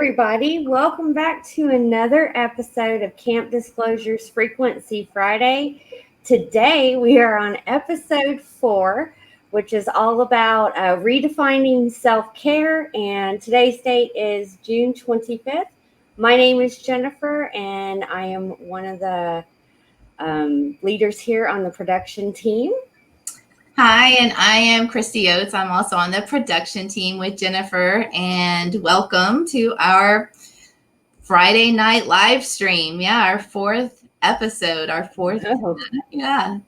everybody. Welcome back to another episode of Camp Disclosure's Frequency Friday. Today we are on episode 4, which is all about redefining self-care, and today's date is June 25th. My name is Jennifer, and I am one of the leaders here on the production team. Hi, and I am Christy Oates. I'm also on the production team with Jennifer, and welcome to our Friday night live stream. Yeah, our 4th episode, our 4th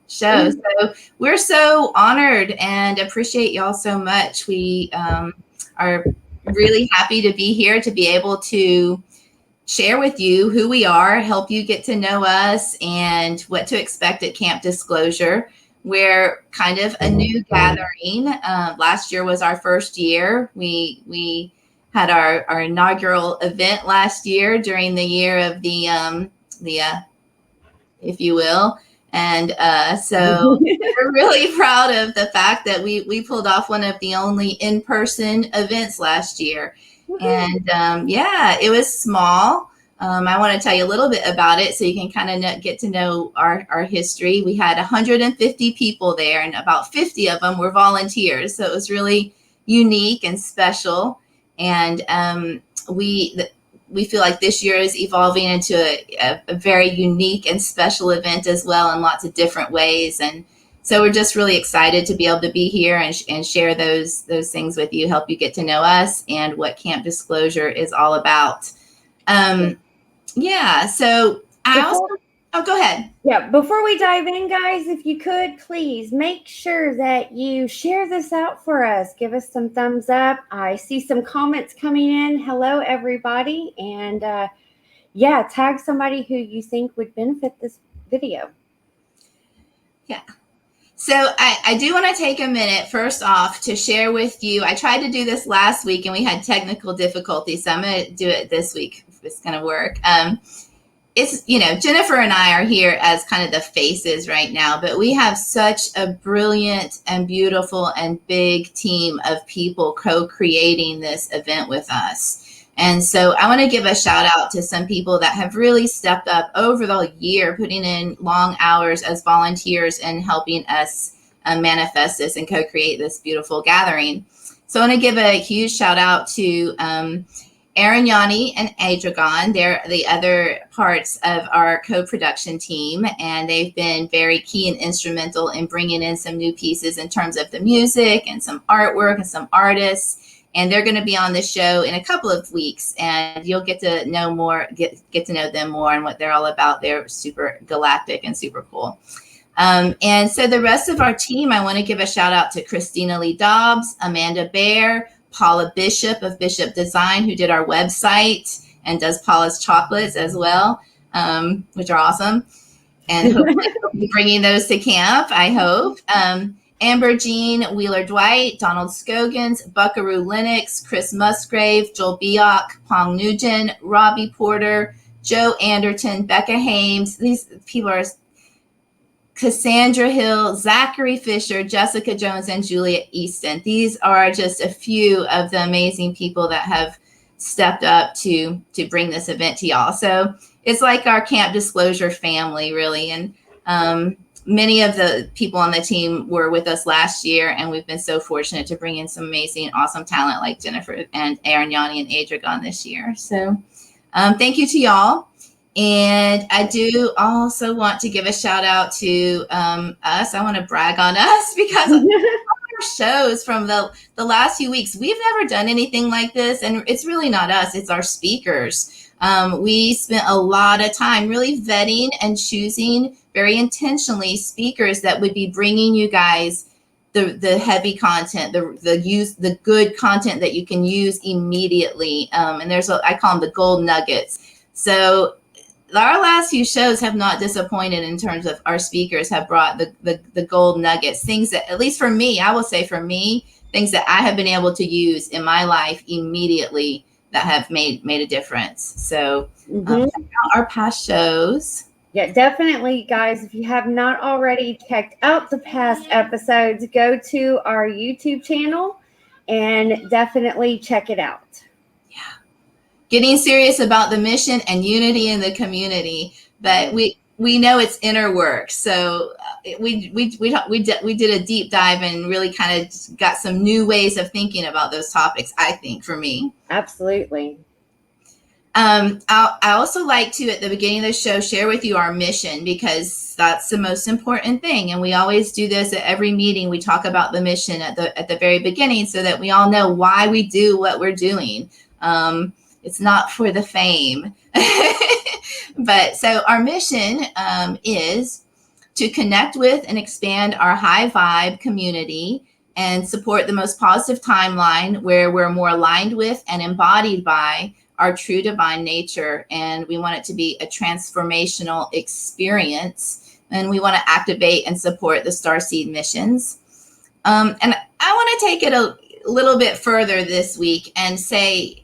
show. So we're so honored and appreciate y'all so much. We are really happy to be here to be able to share with you who we are, help you get to know us and what to expect at Camp Disclosure. We're kind of a new gathering. Last year was our first year. We had our inaugural event last year during the year of the if you will. And so we're really proud of the fact that we pulled off one of the only in-person events last year. And it was small. I want to tell you a little bit about it so you can kind of get to know our history. We had 150 people there, and about 50 of them were volunteers. So it was really unique and special. And we feel like this year is evolving into a very unique and special event as well in lots of different ways. And so we're just really excited to be able to be here and share those things with you, help you get to know us and what Camp Disclosure is all about. So go ahead. Yeah, before we dive in, guys, if you could, please make sure that you share this out for us. Give us some thumbs up. I see some comments coming in. Hello, everybody. And tag somebody who you think would benefit this video. Yeah. So I do want to take a minute first off to share with you. I tried to do this last week and we had technical difficulties, so I'm going to do it this week if it's going to work. It's, Jennifer and I are here as kind of the faces right now, but we have such a brilliant and beautiful and big team of people co-creating this event with us. And so I want to give a shout out to some people that have really stepped up over the year, putting in long hours as volunteers and helping us manifest this and co-create this beautiful gathering. So I want to give a huge shout out to Arignani and Adragon. They're the other parts of our co-production team, and they've been very key and instrumental in bringing in some new pieces in terms of the music and some artwork and some artists. And they're going to be on the show in a couple of weeks, and you'll get to know more, get to know them more and what they're all about. They're super galactic and super cool. And so the rest of our team, I want to give a shout out to Christina Lee Dobbs, Amanda Bear, Paula Bishop of Bishop Design, who did our website and does Paula's chocolates as well, which are awesome. And hopefully we'll be bringing those to camp, I hope. Amber Jean Wheeler-Dwight, Donald Scogins, Buckaroo Lennox, Chris Musgrave, Joel Bioch, Pong Nugent, Robbie Porter, Joe Anderton, Becca Hames. These people are Cassandra Hill, Zachary Fisher, Jessica Jones, and Julia Easton. These are just a few of the amazing people that have stepped up to bring this event to y'all. So it's like our Camp Disclosure family, really. And many of the people on the team were with us last year, and we've been so fortunate to bring in some amazing, awesome talent like Jennifer and Arignani and Adragon this year. So thank you to y'all. And I do also want to give a shout out to us. I want to brag on us because of our shows from the last few weeks. We've never done anything like this, and it's really not us. It's our speakers. We spent a lot of time really vetting and choosing very intentionally speakers that would be bringing you guys the heavy content, the good content that you can use immediately. And I call them the gold nuggets. So our last few shows have not disappointed in terms of our speakers have brought the gold nuggets, things that, at least for me, I will say for me, things that I have been able to use in my life immediately that have made a difference. So check out our past shows. Yeah, definitely, guys. If you have not already checked out the past episodes, go to our YouTube channel and definitely check it out. Yeah. getting serious about the mission and unity in the community. But we know it's inner work. So we did a deep dive and really kind of got some new ways of thinking about those topics, I think, for me. Absolutely. I also like to, at the beginning of the show, share with you our mission, because that's the most important thing. And we always do this at every meeting. We talk about the mission at the very beginning, so that we all know why we do what we're doing. It's not for the fame. But so our mission is to connect with and expand our high vibe community and support the most positive timeline where we're more aligned with and embodied by our true divine nature. And we want it to be a transformational experience. And we want to activate and support the Starseed missions. And I want to take it a little bit further this week and say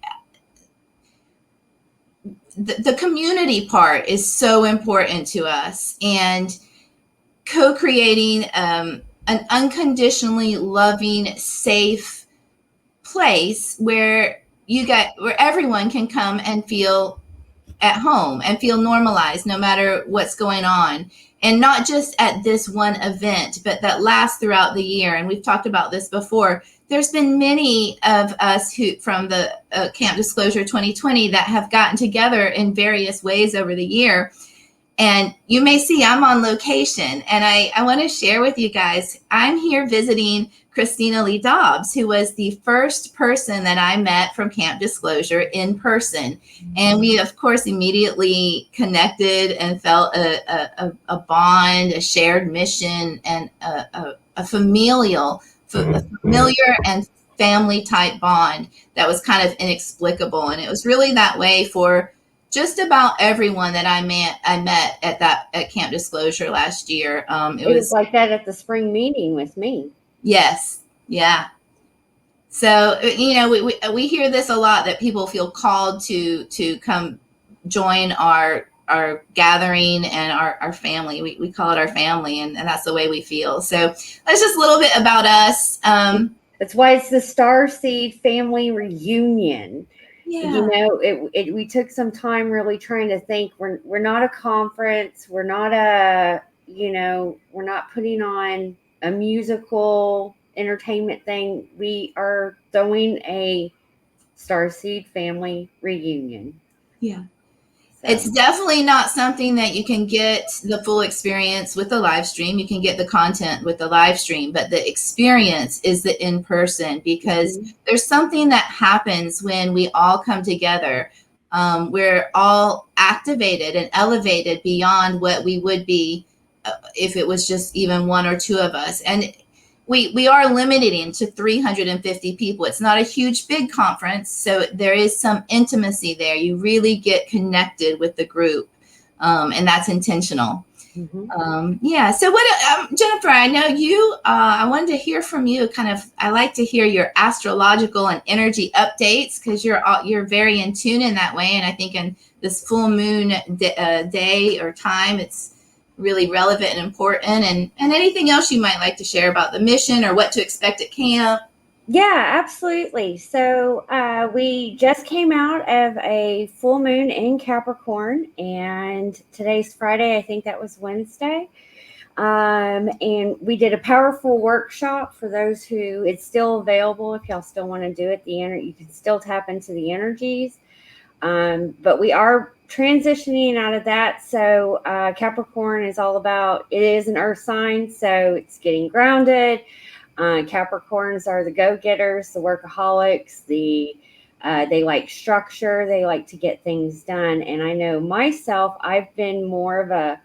the community part is so important to us, and co-creating an unconditionally loving, safe place where everyone can come and feel at home and feel normalized no matter what's going on. And not just at this one event, but that lasts throughout the year. And we've talked about this before. There's been many of us who from the Camp Disclosure 2020 that have gotten together in various ways over the year. And you may see I'm on location, and I want to share with you guys, I'm here visiting Christina Lee Dobbs, who was the first person that I met from Camp Disclosure in person. And we, of course, immediately connected and felt a bond, a shared mission, and a familiar and family type bond that was kind of inexplicable. And it was really that way for just about everyone that I met at Camp Disclosure last year. It was like that at the spring meeting with me. Yes. Yeah. So, we hear this a lot, that people feel called to come join our gathering and our family. We call it our family, and that's the way we feel. So that's just a little bit about us. That's why it's the Starseed family reunion. Yeah. We took some time really trying to think. We're not a conference. We're not we're not putting on a musical entertainment thing. We are throwing a Starseed family reunion. Yeah. So it's definitely not something that you can get the full experience with the live stream. You can get the content with the live stream, but the experience is the in-person, because there's something that happens when we all come together. We're all activated and elevated beyond what we would be if it was just even one or two of us. And we are limiting to 350 people. It's not a huge, big conference, so there is some intimacy there. You really get connected with the group, and that's intentional. Yeah. So what, Jennifer, I know you, I wanted to hear from you. I like to hear your astrological and energy updates, because you're very in tune in that way. And I think in this full moon day or time, it's really relevant and important. And anything else you might like to share about the mission or what to expect at camp? Yeah, absolutely. So we just came out of a full moon in Capricorn, and today's Friday. I think that was Wednesday. And we did a powerful workshop for those who it's still available. If y'all still want to do it, you can still tap into the energies. But we are transitioning out of that. So Capricorn is all about, it is an earth sign, so it's getting grounded. Capricorns are the go-getters, the workaholics, they like structure, they like to get things done. And I know myself, I've been more of a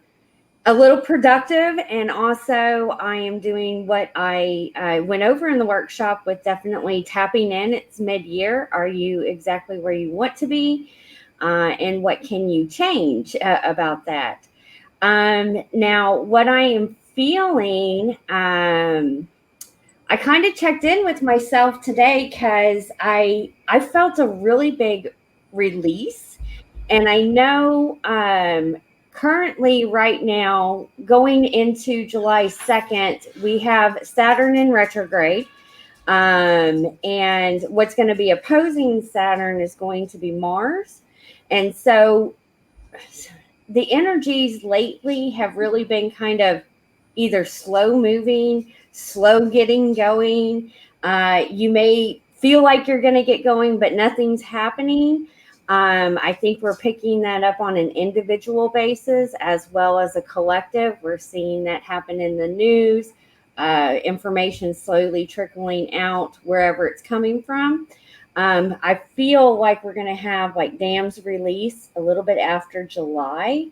little productive, and also I am doing what I went over in the workshop with, definitely tapping in. It's mid-year. Are you exactly where you want to be? And what can you change about that? Now, what I am feeling, I kind of checked in with myself today, because I felt a really big release. And I know currently right now, going into July 2nd, we have Saturn in retrograde. And what's going to be opposing Saturn is going to be Mars. And so the energies lately have really been kind of either slow moving, slow getting going. You may feel like you're going to get going, but nothing's happening. I think we're picking that up on an individual basis as well as a collective. We're seeing that happen in the news, information slowly trickling out wherever it's coming from. I feel like we're going to have like dams release a little bit after July.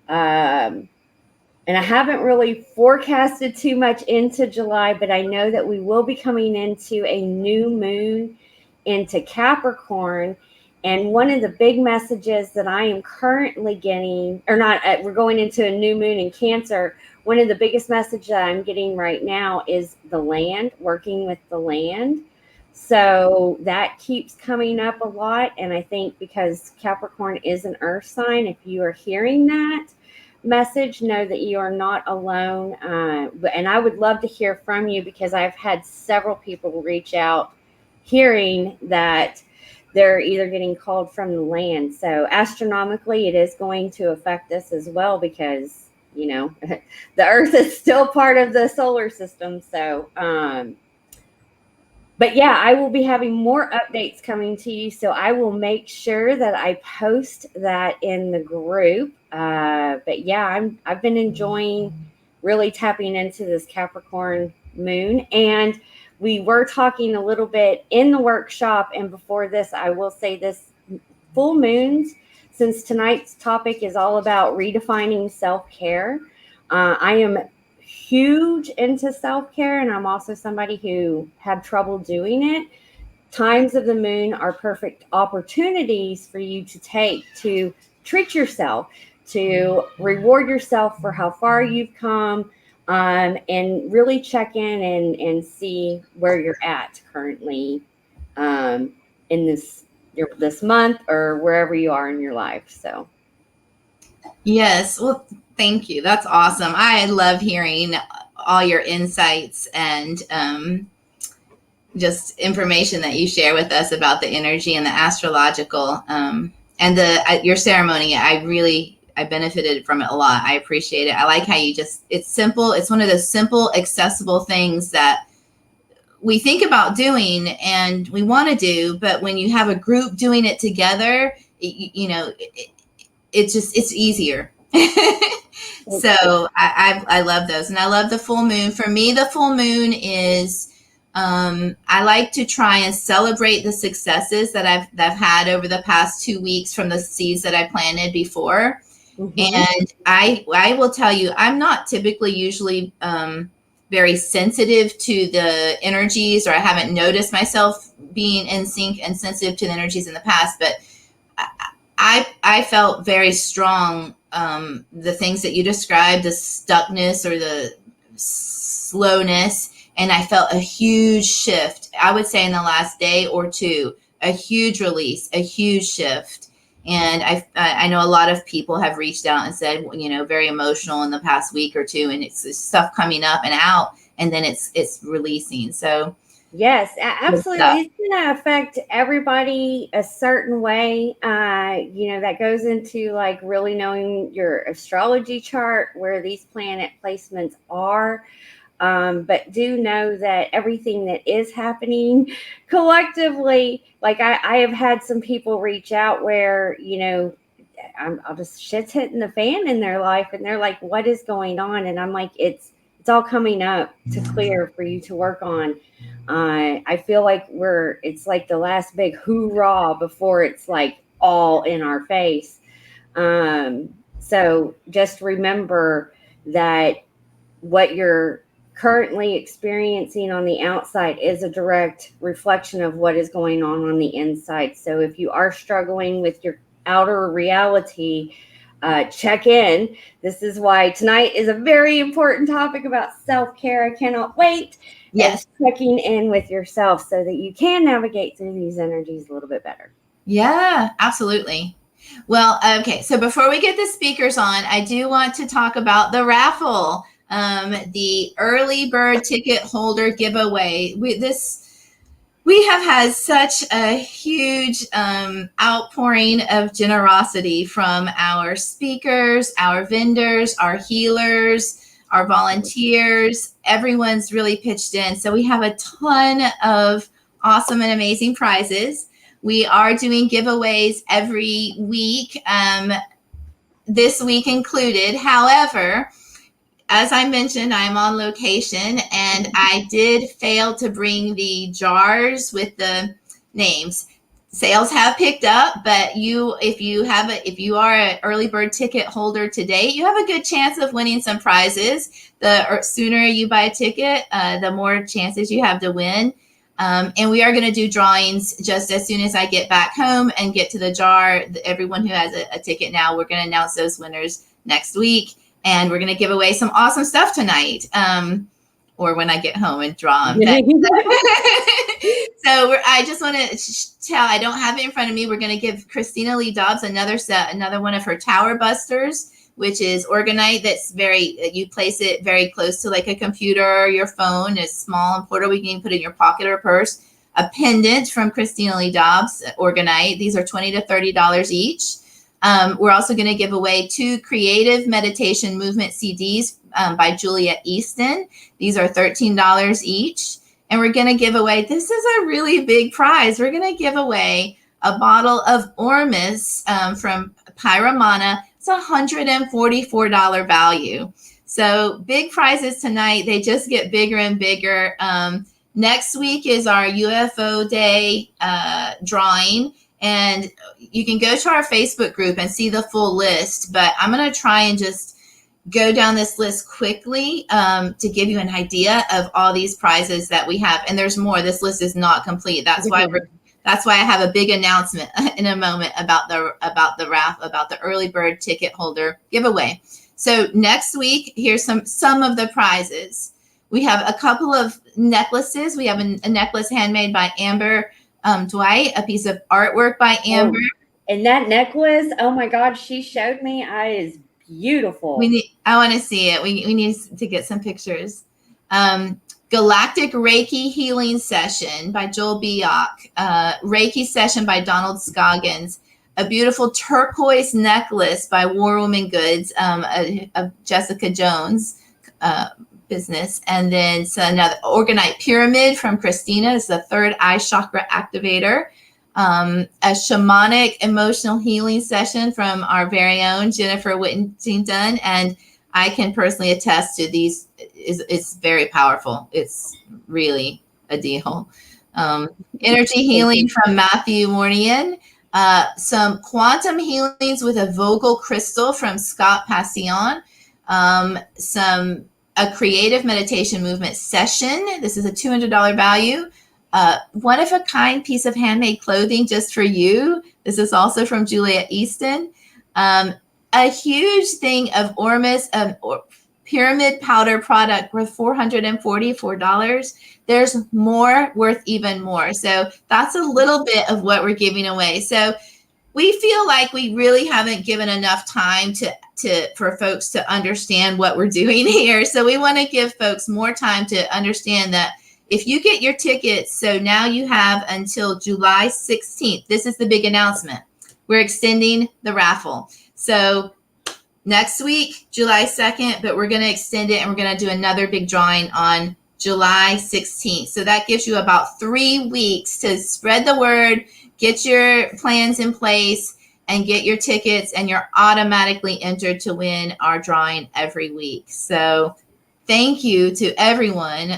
And I haven't really forecasted too much into July, but I know that we will be coming into a new moon into Capricorn. And one of the big messages that I am currently getting, or not, we're going into a new moon in Cancer. One of the biggest messages that I'm getting right now is the land, working with the land. So that keeps coming up a lot. And I think because Capricorn is an earth sign, if you are hearing that message, know that you are not alone. And I would love to hear from you because I've had several people reach out hearing that they're either getting called from the land. So astronomically, it is going to affect us as well because, you know, the earth is still part of the solar system. So, but yeah, I will be having more updates coming to you. So I will make sure that I post that in the group. But yeah, I've been enjoying really tapping into this Capricorn moon. And we were talking a little bit in the workshop. And before this, I will say this, full moons, since tonight's topic is all about redefining self-care. I am huge into self-care, and I'm also somebody who had trouble doing it. Times of the moon are perfect opportunities for you to take to treat yourself, to reward yourself for how far you've come, and really check in and see where you're at currently in this month or wherever you are in your life. So Yes. Well, thank you. That's awesome. I love hearing all your insights and just information that you share with us about the energy and the astrological and your ceremony. I benefited from it a lot. I appreciate it. I like how it's simple. It's one of those simple, accessible things that we think about doing and we want to do, but when you have a group doing it together, it's easier. So I love those. And I love the full moon. For me, the full moon is, I like to try and celebrate the successes that I've had over the past 2 weeks from the seeds that I planted before. Mm-hmm. And I will tell you, I'm not typically usually very sensitive to the energies, or I haven't noticed myself being in sync and sensitive to the energies in the past, but I felt very strong. The things that you described, the stuckness or the slowness, and I felt a huge shift. I would say in the last day or two, a huge release, a huge shift. And I know a lot of people have reached out and said, very emotional in the past week or two, and it's stuff coming up and out, and then it's releasing. So yes, absolutely. It's going to affect everybody a certain way. That goes into like really knowing your astrology chart, where these planet placements are. But do know that everything that is happening collectively, like I have had some people reach out where, I'll just shit's hitting the fan in their life and they're like, what is going on? And I'm like, it's all coming up to clear for you to work on. I feel like it's like the last big hoorah before it's like all in our face. So just remember that what you're currently experiencing on the outside is a direct reflection of what is going on the inside. So if you are struggling with your outer reality, check in. This is why tonight is a very important topic about self-care. I cannot wait. Yes. And checking in with yourself so that you can navigate through these energies a little bit better. Yeah, absolutely. Well, okay. So before we get the speakers on, I do want to talk about the raffle, the early bird ticket holder giveaway. We have had such a huge outpouring of generosity from our speakers, our vendors, our healers, our volunteers. Everyone's really pitched in. So we have a ton of awesome and amazing prizes. We are doing giveaways every week, this week included. However, as I mentioned, I'm on location, and I did fail to bring the jars with the names. Sales have picked up, but if you are an early bird ticket holder today, you have a good chance of winning some prizes. The sooner you buy a ticket, the more chances you have to win. And we are going to do drawings just as soon as I get back home and get to the jar. Everyone who has a ticket now, we're going to announce those winners next week. And we're going to give away some awesome stuff tonight, or when I get home and draw them. So I just want to tell, I don't have it in front of me. We're going to give Christina Lee Dobbs another one of her Tower Busters, which is Organite. That's you place it very close to like a computer or your phone. It's small and portable. You can even put it in your pocket or purse. A pendant from Christina Lee Dobbs, Organite. These are $20 to $30 each. We're also going to give away 2 creative meditation movement CDs by Julia Easton. These are $13 each. And we're going to give away, this is a really big prize. We're going to give away a bottle of Ormus from Pyramana. It's a $144 value. So big prizes tonight. They just get bigger and bigger. Next week is our UFO Day drawing. And you can go to our Facebook group and see the full list, but I'm going to try and just go down this list quickly to give you an idea of all these prizes that we have. And there's more. This list is not complete. That's why I have a big announcement in a moment about the early bird ticket holder giveaway. So next week, here's some of the prizes. We have a couple of necklaces. We have a necklace handmade by Amber Dwight, a piece of artwork by Amber. And that necklace, oh my God, she showed me. It is beautiful. I want to see it. We need to get some pictures. Galactic Reiki Healing Session by Joel Biak. Reiki Session by Donald Scoggins. A beautiful turquoise necklace by War Woman Goods of Jessica Jones business. And then another Organite Pyramid from Christina. It's the 3rd eye chakra activator. A shamanic emotional healing session from our very own Jennifer Whittington. And I can personally attest to these. It's very powerful. It's really a deal. Energy healing from Matthew Mournian. Some quantum healings with a Vogel crystal from Scott Passion. A creative meditation movement session. This is a $200 value. One of a kind piece of handmade clothing just for you. This is also from Julia Easton. A huge thing of Ormus pyramid powder product worth $444. There's more worth even more. So that's a little bit of what we're giving away. So we feel like we really haven't given enough time for folks to understand what we're doing here. So we want to give folks more time to understand that if you get your tickets, so now you have until July 16th. This is the big announcement. We're extending the raffle. So next week, July 2nd, but we're going to extend it and we're going to do another big drawing on July 16th. So that gives you about 3 weeks to spread the word, get your plans in place, and get your tickets, and you're automatically entered to win our drawing every week. So thank you to everyone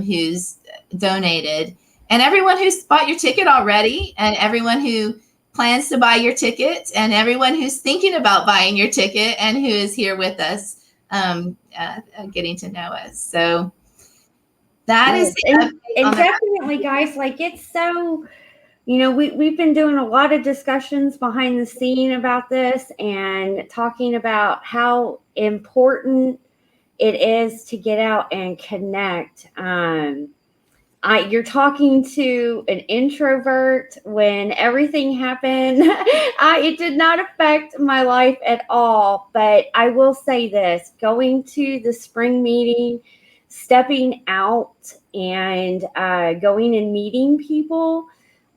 who's donated, and everyone who's bought your ticket already, and everyone who plans to buy your ticket, and everyone who's thinking about buying your ticket and who is here with us getting to know us. So that is and definitely, guys, like it's so, we've been doing a lot of discussions behind the scene about this and talking about how important it is to get out and connect. You're talking to an introvert. When everything happened, it did not affect my life at all. But I will say this, going to the spring meeting, stepping out and going and meeting people,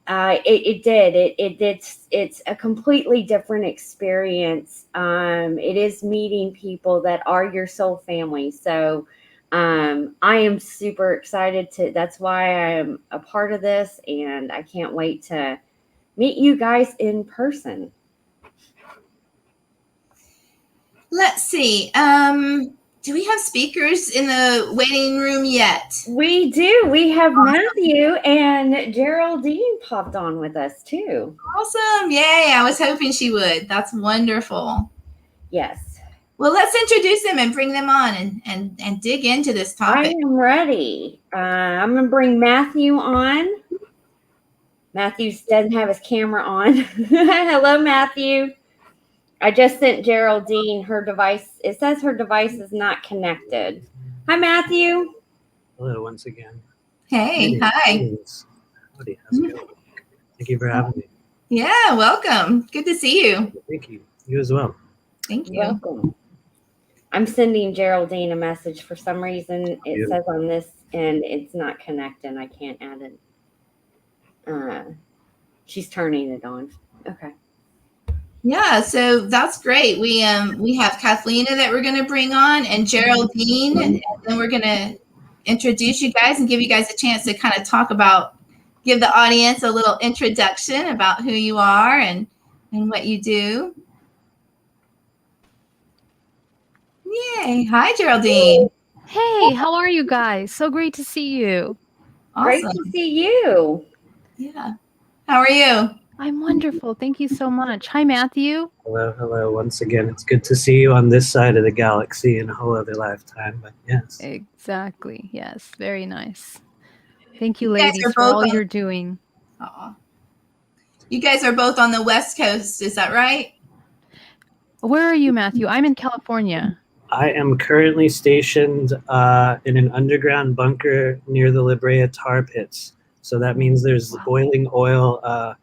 it's a completely different experience. It is meeting people that are your soul family. So I am super excited that's why I am a part of this, and I can't wait to meet you guys in person. Let's see. Do we have speakers in the waiting room yet? We do. We have Matthew, and Geraldine popped on with us too. Awesome. Yay. I was hoping she would. That's wonderful. Yes. Well, let's introduce them and bring them on and dig into this topic. I am ready. I'm going to bring Matthew on. Matthew doesn't have his camera on. Hello, Matthew. I just sent Geraldine her device. It says her device is not connected. Hi, Matthew. Hello, once again. Hey, hi. Howdy, how's it going? Thank you for having me. Yeah, welcome. Good to see you. Thank you. You as well. Thank you. Welcome. I'm sending Geraldine a message. For some reason, it says on this end it's not connecting. I can't add it. She's turning it on. Okay. Yeah, so that's great. We have Cathleena that we're going to bring on, and Geraldine, and then we're going to introduce you guys and give you guys a chance to kind of give the audience a little introduction about who you are and what you do. Yay. Hi, Geraldine. Hey, how are you guys? So great to see you. Awesome. Great to see you. Yeah. How are you? I'm wonderful. Thank you so much. Hi, Matthew. Hello. Once again, it's good to see you on this side of the galaxy in a whole other lifetime, but yes. Exactly. Yes. Very nice. Thank you, You guys ladies, are for all both you're doing. You guys are both on the West Coast. Is that right? Where are you, Matthew? I'm in California. I am currently stationed in an underground bunker near the La Brea tar pits. So that means there's boiling oil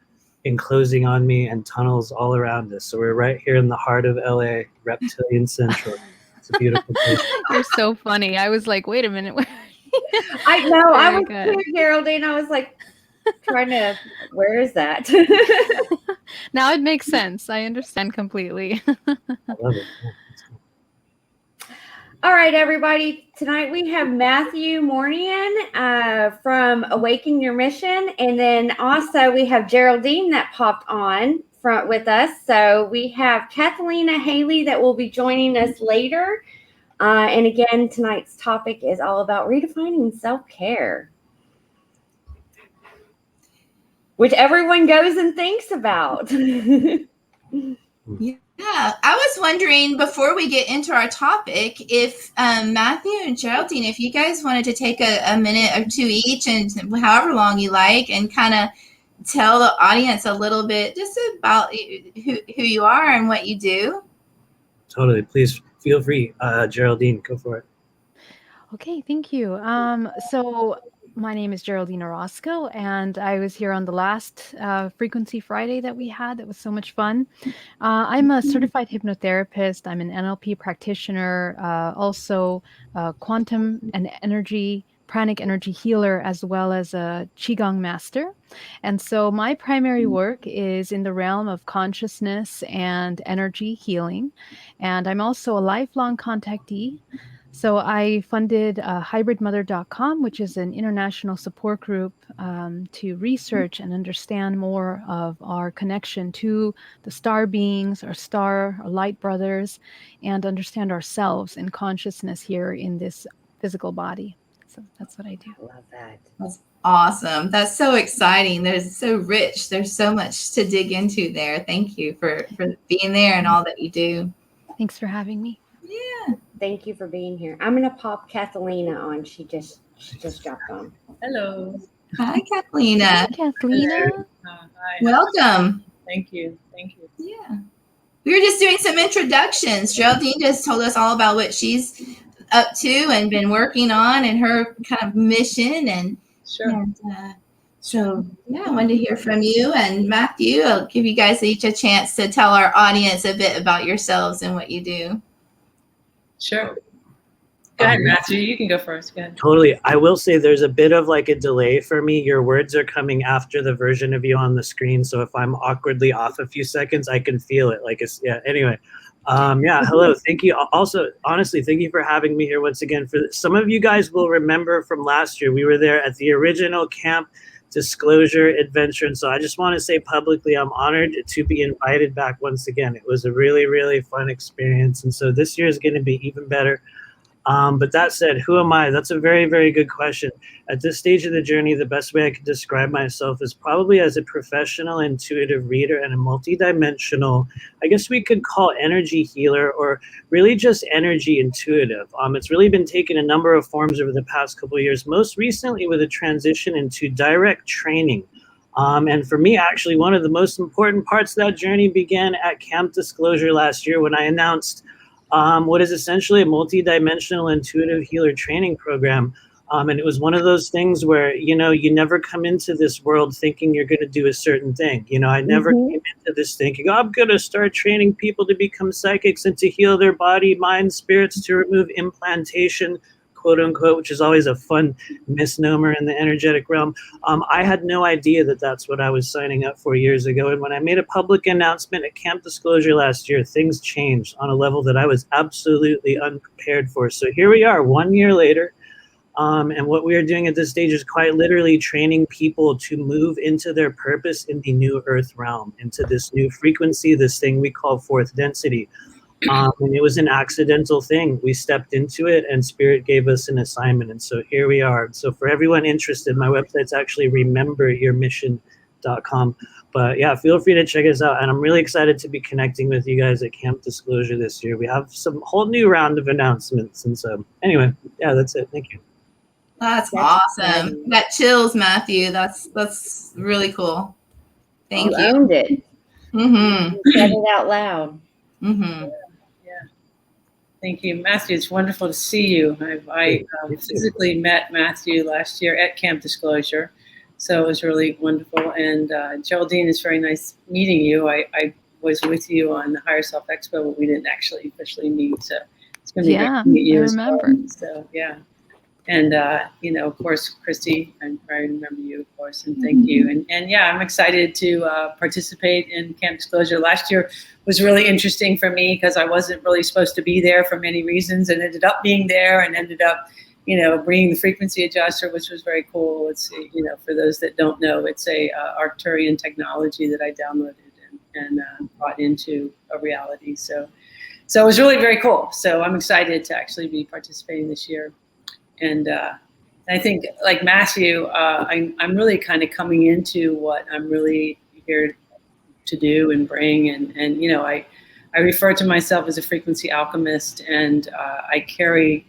enclosing on me and tunnels all around us. So we're right here in the heart of LA, Reptilian Central. It's a beautiful place. You're so funny. I was like, wait a minute. I know. I was good. too, Geraldine. I was like trying to, where is that? Now it makes sense. I understand completely. I love it. All right, everybody. Tonight we have Matthew Mournian from Awaken Your Mission. And then also we have Geraldine that popped on with us. So we have Cathleena Hailley that will be joining us later. And again, tonight's topic is all about redefining self-care, which everyone goes and thinks about. Yeah, I was wondering before we get into our topic, if Matthew and Geraldine, if you guys wanted to take a minute or two each, and however long you like, and kind of tell the audience a little bit just about who you are and what you do. Totally. Please feel free. Geraldine, go for it. Okay, thank you. So my name is Geraldine Orozco, and I was here on the last Frequency Friday that we had. That was so much fun. I'm a certified hypnotherapist. I'm an NLP practitioner, also quantum and pranic energy healer, as well as a Qigong master. And so my primary work is in the realm of consciousness and energy healing. And I'm also a lifelong contactee. So I funded hybridmother.com, which is an international support group to research and understand more of our connection to the star beings, our light brothers, and understand ourselves and consciousness here in this physical body. So that's what I do. Love that. That's awesome. That's so exciting. There's so rich. There's so much to dig into there. Thank you for being there and all that you do. Thanks for having me. Yeah. Thank you for being here. I'm going to pop Cathleena on. She just dropped on. Hello. Hi, Cathleena. Hi, Cathleena. Hi. Welcome. Thank you. Yeah. We were just doing some introductions. Geraldine just told us all about what she's up to and been working on and her kind of mission. And Sure. So, yeah, I wanted to hear from you. And Matthew, I'll give you guys each a chance to tell our audience a bit about yourselves and what you do. Sure. Go ahead, Matthew. You can go first. Go ahead. Totally. I will say there's a bit of like a delay for me. Your words are coming after the version of you on the screen. So if I'm awkwardly off a few seconds, I can feel it. Like it's, yeah, anyway. Yeah, hello. Thank you. Also, honestly, thank you for having me here once again. For some of you guys will remember from last year, we were there at the original Camp Disclosure adventure. And so I just want to say publicly, I'm honored to be invited back once again. It was a really, really fun experience. And so this year is going to be even better. But that said, who am I? That's a very, very good question. At this stage of the journey, the best way I could describe myself is probably as a professional intuitive reader and a multidimensional, I guess we could call energy healer, or really just energy intuitive. It's really been taking a number of forms over the past couple of years, most recently with a transition into direct training. And for me, actually, one of the most important parts of that journey began at Camp Disclosure last year when I announced what is essentially a multi-dimensional intuitive healer training program. And it was one of those things where, you know, you never come into this world thinking you're going to do a certain thing. You know, I never came into this thinking, oh, I'm going to start training people to become psychics and to heal their body, mind, spirits, to remove implantation, quote unquote, which is always a fun misnomer in the energetic realm. I had no idea that that's what I was signing up for years ago. And when I made a public announcement at Camp Disclosure last year, things changed on a level that I was absolutely unprepared for. So here we are 1 year later. And what we are doing at this stage is quite literally training people to move into their purpose in the new earth realm, into this new frequency, this thing we call fourth density. And it was an accidental thing. We stepped into it and Spirit gave us an assignment. And so here we are. So for everyone interested, my website's actually rememberyourmission.com. But yeah, feel free to check us out. And I'm really excited to be connecting with you guys at Camp Disclosure this year. We have some whole new round of announcements. And so anyway, yeah, that's it. Thank you. That's awesome. That chills, Matthew. That's really cool. Thank you. You owned it. Mm-hmm. You said it out loud. Mm-hmm. Thank you, Matthew. It's wonderful to see you. I physically met Matthew last year at Camp Disclosure, so it was really wonderful. And Geraldine, it's very nice meeting you. I was with you on the Higher Self Expo, but we didn't actually officially meet. So it's going to be great to meet you. I remember. Well. So yeah, and you know, of course, Christy, I remember you, of course, and thank you. And yeah, I'm excited to participate in Camp Disclosure. Last year was really interesting for me because I wasn't really supposed to be there for many reasons, and ended up being there, and ended up, you know, bringing the frequency adjuster, which was very cool. It's, you know, for those that don't know, it's a Arcturian technology that I downloaded and brought into a reality. So it was really very cool. So I'm excited to actually be participating this year. And I think, like Matthew, I'm really kind of coming into what I'm really here to do and bring. And you know, I refer to myself as a frequency alchemist, and I carry,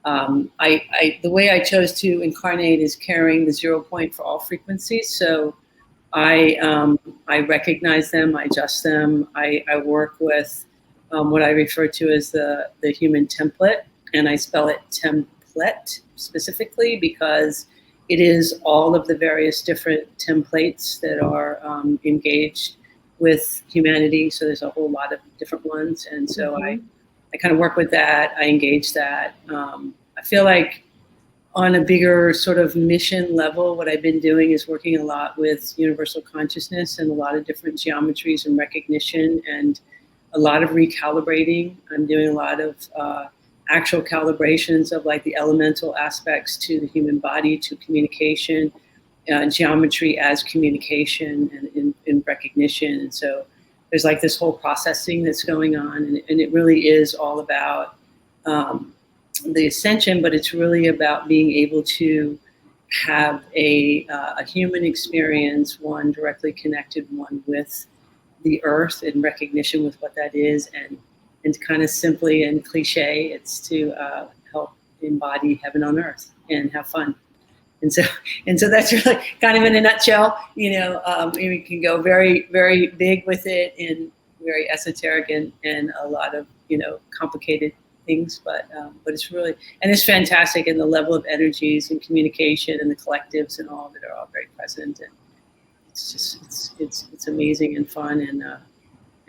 the way I chose to incarnate is carrying the 0 point for all frequencies. So I recognize them, I adjust them, I work with what I refer to as the human template, and I spell it template specifically because it is all of the various different templates that are engaged with humanity. So there's a whole lot of different ones. And so I kind of work with that. I engage that. I feel like on a bigger sort of mission level, what I've been doing is working a lot with universal consciousness and a lot of different geometries and recognition and a lot of recalibrating. I'm doing a lot of actual calibrations of like the elemental aspects to the human body, to communication, geometry as communication and in recognition. And so there's like this whole processing that's going on, and it really is all about the ascension, but it's really about being able to have a human experience, one directly connected, one with the earth in recognition with what that is, and kind of simply and cliche, it's to help embody heaven on earth and have fun. And so that's really kind of in a nutshell. You know, we can go very, very big with it and very esoteric and a lot of, you know, complicated things, but it's really, and it's fantastic, and the level of energies and communication and the collectives and all that are all very present, and it's just it's amazing and fun, and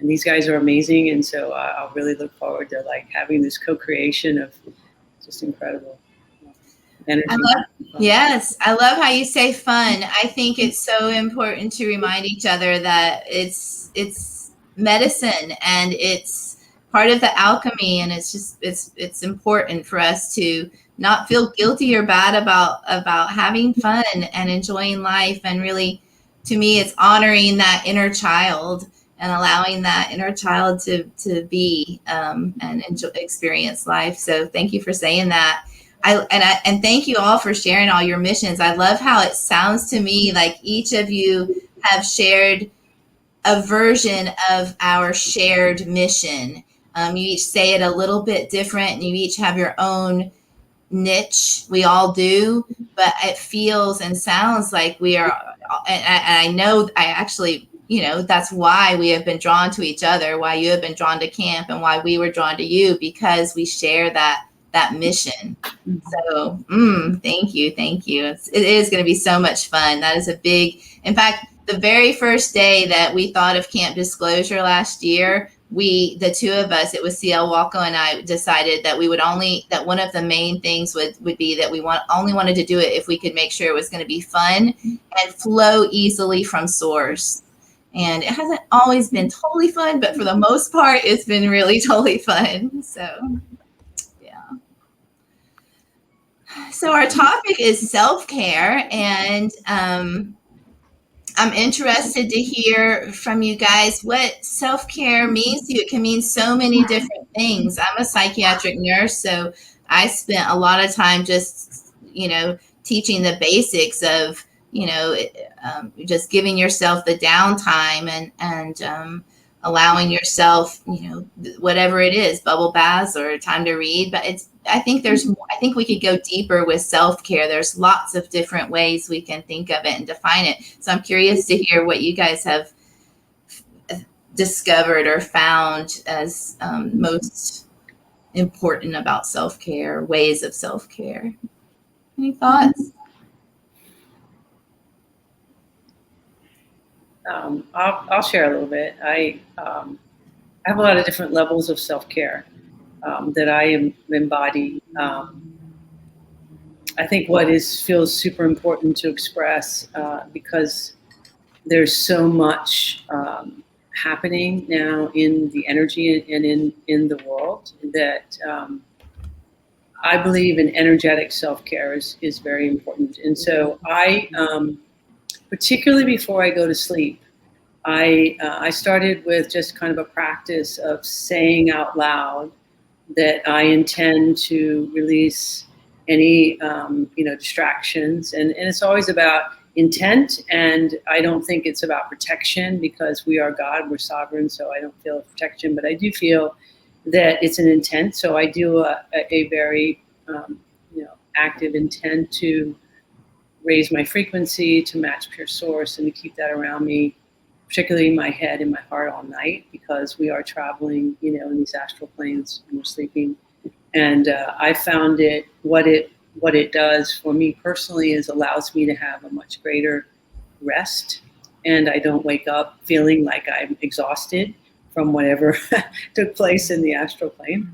these guys are amazing, and so I'll really look forward to like having this co-creation of just incredible energy. Yes, I love how you say fun. I think it's so important to remind each other that it's medicine and it's part of the alchemy, and it's important for us to not feel guilty or bad about having fun and enjoying life. And really, to me, it's honoring that inner child and allowing that inner child to be and experience life. So thank you for saying that. And thank you all for sharing all your missions. I love how it sounds to me like each of you have shared a version of our shared mission. You each say it a little bit different, and you each have your own niche. We all do, but it feels and sounds like we are. And I know, I actually, that's why we have been drawn to each other, why you have been drawn to camp, and why we were drawn to you, because we share that mission. So thank you. It is going to be so much fun. That is a big, in fact, the very first day that we thought of Camp Disclosure last year, the two of us, it was CL Walco and I, decided that that one of the main things would be that we only wanted to do it if we could make sure it was going to be fun and flow easily from source. And it hasn't always been totally fun, but for the most part, it's been really totally fun. So our topic is self-care, and I'm interested to hear from you guys what self-care means to you. It can mean so many different things. I'm a psychiatric nurse, so I spent a lot of time just, teaching the basics of, just giving yourself the downtime and allowing yourself, whatever it is, bubble baths or time to read. But I think we could go deeper with self-care. There's lots of different ways we can think of it and define it. So I'm curious to hear what you guys have discovered or found as most important about self-care, ways of self-care. Any thoughts? I'll share a little bit. I have a lot of different levels of self-care that I embody. I think what feels super important to express because there's so much happening now in the energy and in the world that I believe in energetic self-care is very important. And so I, particularly before I go to sleep, I started with just kind of a practice of saying out loud that I intend to release any distractions, and it's always about intent. And I don't think it's about protection, because we are God, we're sovereign, so I don't feel protection, but I do feel that it's an intent. So I do a very active intent to raise my frequency, to match pure source, and to keep that around me, particularly in my head and my heart all night, because we are traveling, in these astral planes when we're sleeping. And I found what it does for me personally is allows me to have a much greater rest, and I don't wake up feeling like I'm exhausted from whatever took place in the astral plane.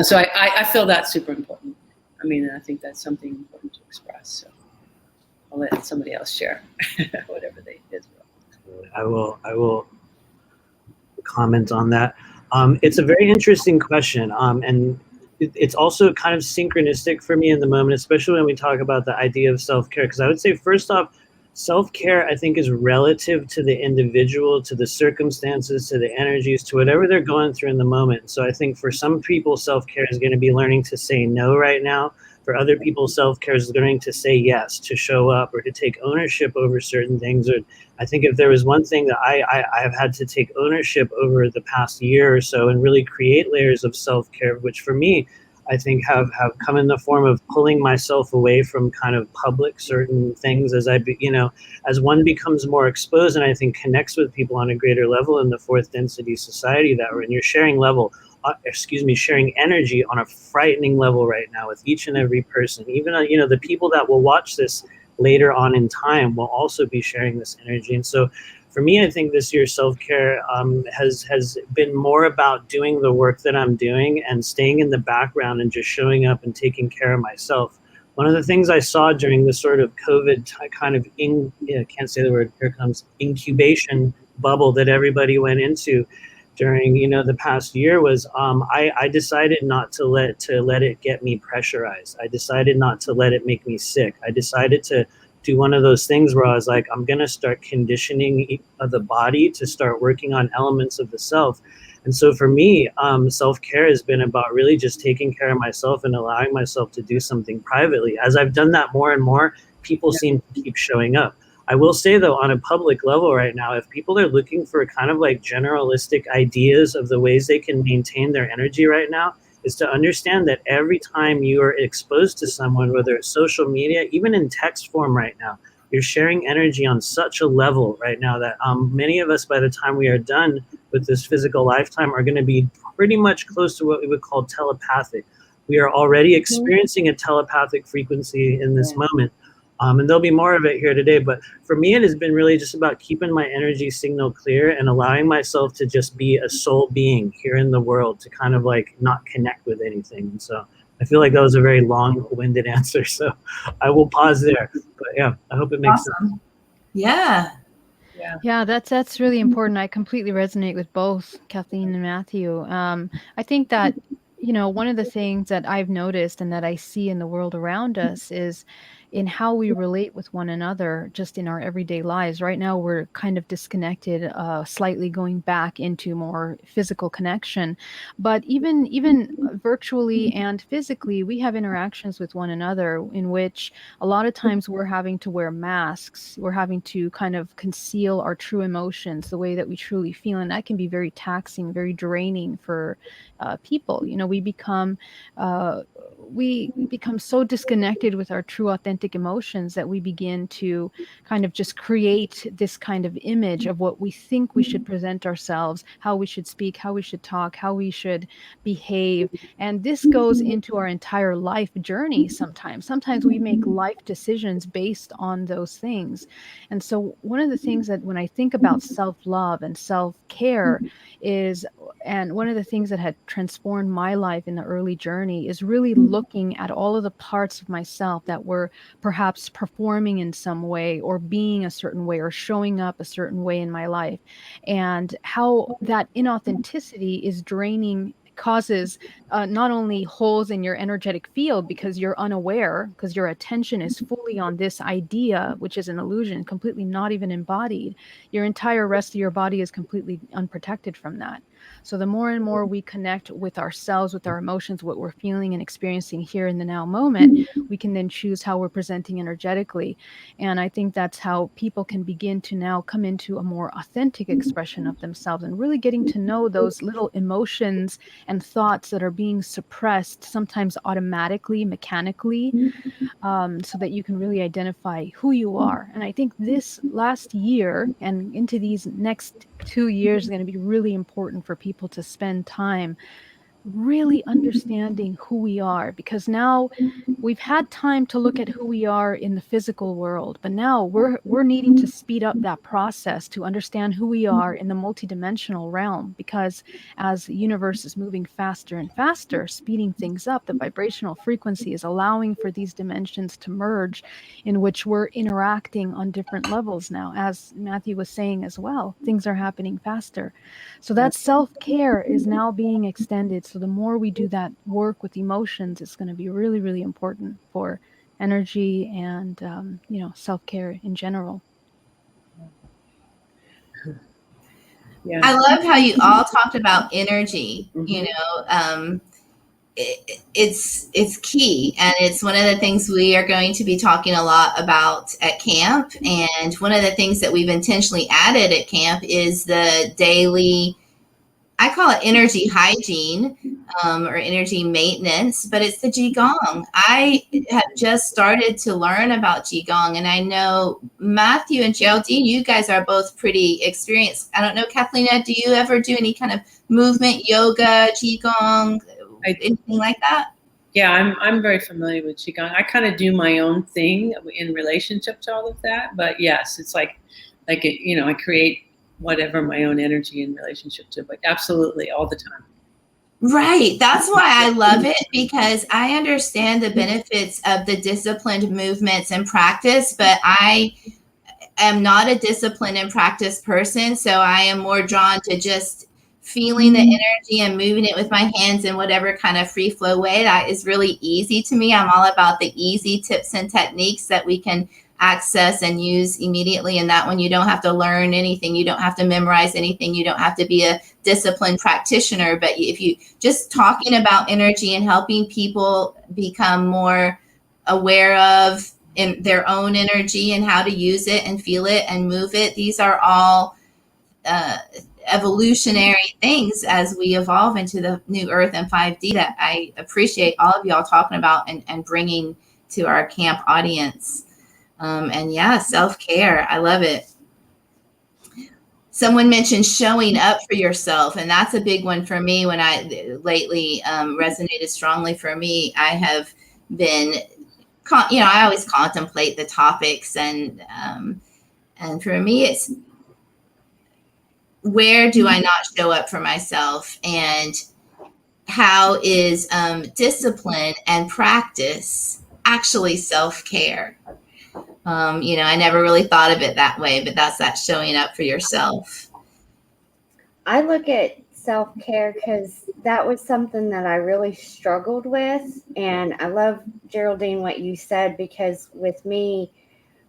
So I feel that's super important. I mean, I think that's something important to express. So I'll let somebody else share whatever they did. I will comment on that. It's a very interesting question, and it's also kind of synchronistic for me in the moment, especially when we talk about the idea of self-care. Because I would say, first off, self-care, I think, is relative to the individual, to the circumstances, to the energies, to whatever they're going through in the moment. So I think for some people, self-care is going to be learning to say no right now. For other people, self-care is learning to say yes, to show up, or to take ownership over certain things. Or I think if there was one thing that I have had to take ownership over the past year or so and really create layers of self-care, which for me, I think have come in the form of pulling myself away from kind of public certain things as as one becomes more exposed and I think connects with people on a greater level in the fourth density society that we're in. You're sharing energy on a frightening level right now with each and every person. Even, the people that will watch this later on in time will also be sharing this energy. And so for me, I think this year's self-care has been more about doing the work that I'm doing and staying in the background and just showing up and taking care of myself. One of the things I saw during the sort of COVID kind of can't say the word, here comes, incubation bubble that everybody went into during, the past year was I decided not to let it get me pressurized. I decided not to let it make me sick. I decided to do one of those things where I was like, I'm going to start conditioning the body to start working on elements of the self. And so for me, self-care has been about really just taking care of myself and allowing myself to do something privately. As I've done that more and more, people seem to keep showing up. I will say, though, on a public level right now, if people are looking for kind of like generalistic ideas of the ways they can maintain their energy right now, is to understand that every time you are exposed to someone, whether it's social media, even in text form right now, you're sharing energy on such a level right now that many of us, by the time we are done with this physical lifetime, are going to be pretty much close to what we would call telepathic. We are already experiencing a telepathic frequency in this moment. And there'll be more of it here today. But for me, it has been really just about keeping my energy signal clear and allowing myself to just be a soul being here in the world, to kind of like not connect with anything. And so I feel like that was a very long-winded answer. So I will pause there. But yeah, I hope it makes sense. Yeah. Yeah, that's really important. I completely resonate with both Kathleen and Matthew. I think that, one of the things that I've noticed and that I see in the world around us is in how we relate with one another just in our everyday lives. Right now, we're kind of disconnected, slightly going back into more physical connection. But even virtually and physically, we have interactions with one another in which a lot of times we're having to wear masks. We're having to kind of conceal our true emotions, the way that we truly feel. And that can be very taxing, very draining for people. We become so disconnected with our true authentic emotions that we begin to kind of just create this kind of image of what we think we should present ourselves, how we should speak, how we should talk, how we should behave. And this goes into our entire life journey sometimes. Sometimes we make life decisions based on those things. And so one of the things that when I think about self-love and self-care is, and one of the things that had transformed my life in the early journey is really looking at all of the parts of myself that were perhaps performing in some way or being a certain way or showing up a certain way in my life, and how that inauthenticity is draining, causes not only holes in your energetic field because you're unaware, because your attention is fully on this idea, which is an illusion, completely not even embodied. Your entire rest of your body is completely unprotected from that. So the more and more we connect with ourselves, with our emotions, what we're feeling and experiencing here in the now moment, we can then choose how we're presenting energetically. And I think that's how people can begin to now come into a more authentic expression of themselves and really getting to know those little emotions and thoughts that are being suppressed, sometimes automatically, mechanically, so that you can really identify who you are. And I think this last year and into these next 2 years is going to be really important for people to spend time really understanding who we are, because now we've had time to look at who we are in the physical world, but now we're needing to speed up that process to understand who we are in the multidimensional realm, because as the universe is moving faster and faster, speeding things up, the vibrational frequency is allowing for these dimensions to merge, in which we're interacting on different levels now. As Matthew was saying as well, things are happening faster. So that self-care is now being extended. So the more we do that work with emotions, it's going to be really, really important for energy and, self-care in general. Yeah. I love how you all talked about energy. It's key, and it's one of the things we are going to be talking a lot about at camp. And one of the things that we've intentionally added at camp is the daily, I call it energy hygiene, or energy maintenance, but it's the Qigong. I have just started to learn about Qigong, and I know Matthew and Geraldine, you guys are both pretty experienced. I don't know, Cathleena, do you ever do any kind of movement, yoga, Qigong, anything like that? Yeah, I'm very familiar with Qigong. I kind of do my own thing in relationship to all of that, but yes, it's like like it, I create whatever my own energy in relationship to, but absolutely all the time. Right. That's why I love it, because I understand the benefits of the disciplined movements and practice, but I am not a disciplined and practice person. So I am more drawn to just feeling the energy and moving it with my hands in whatever kind of free flow way. That is really easy to me. I'm all about the easy tips and techniques that we can access and use immediately. And that one, you don't have to learn anything. You don't have to memorize anything. You don't have to be a disciplined practitioner. But if you just talking about energy and helping people become more aware of in their own energy and how to use it and feel it and move it, these are all evolutionary things as we evolve into the new earth and 5D that I appreciate all of y'all talking about and bringing to our camp audience. And yeah, self-care. I love it. Someone mentioned showing up for yourself, and that's a big one for me. When I lately resonated strongly for me, I have been, I always contemplate the topics, and for me, it's where do I not show up for myself, and how is discipline and practice actually self-care? I never really thought of it that way, but that's that showing up for yourself. I look at self-care because that was something that I really struggled with. And I love, Geraldine, what you said, because with me,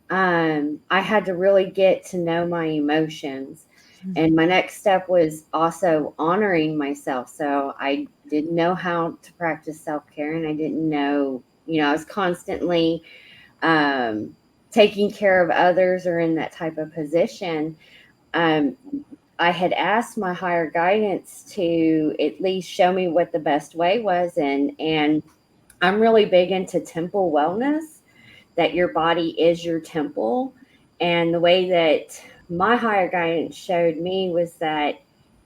I had to really get to know my emotions. And my next step was also honoring myself. So I didn't know how to practice self-care, and I didn't know, I was constantly taking care of others or in that type of position. I had asked my higher guidance to at least show me what the best way was. And I'm really big into temple wellness, that your body is your temple. And the way that my higher guidance showed me was that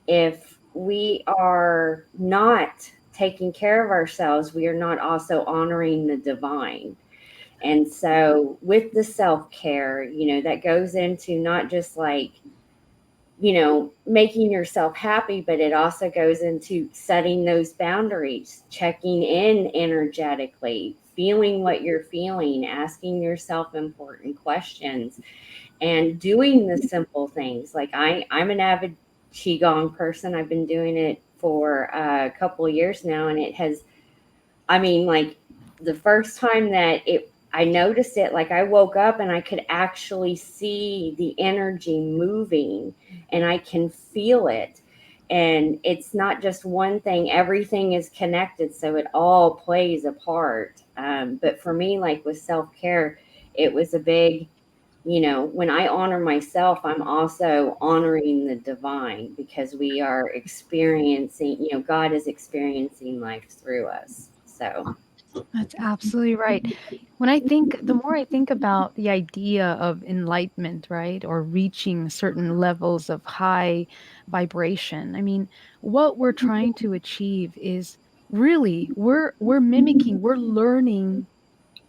if we are not taking care of ourselves, we are not also honoring the divine. And so with the self-care, that goes into not just like, making yourself happy, but it also goes into setting those boundaries, checking in energetically, feeling what you're feeling, asking yourself important questions, and doing the simple things. Like I'm an avid Qigong person. I've been doing it for a couple of years now, and it has, like the first time that I noticed it, like I woke up and I could actually see the energy moving, and I can feel it. And it's not just one thing, everything is connected. So it all plays a part. But for me, like with self-care, it was a big, when I honor myself, I'm also honoring the divine, because we are experiencing, God is experiencing life through us. So That's absolutely right. The more I think about the idea of enlightenment, right, or reaching certain levels of high vibration, what we're trying to achieve is really we're mimicking, we're learning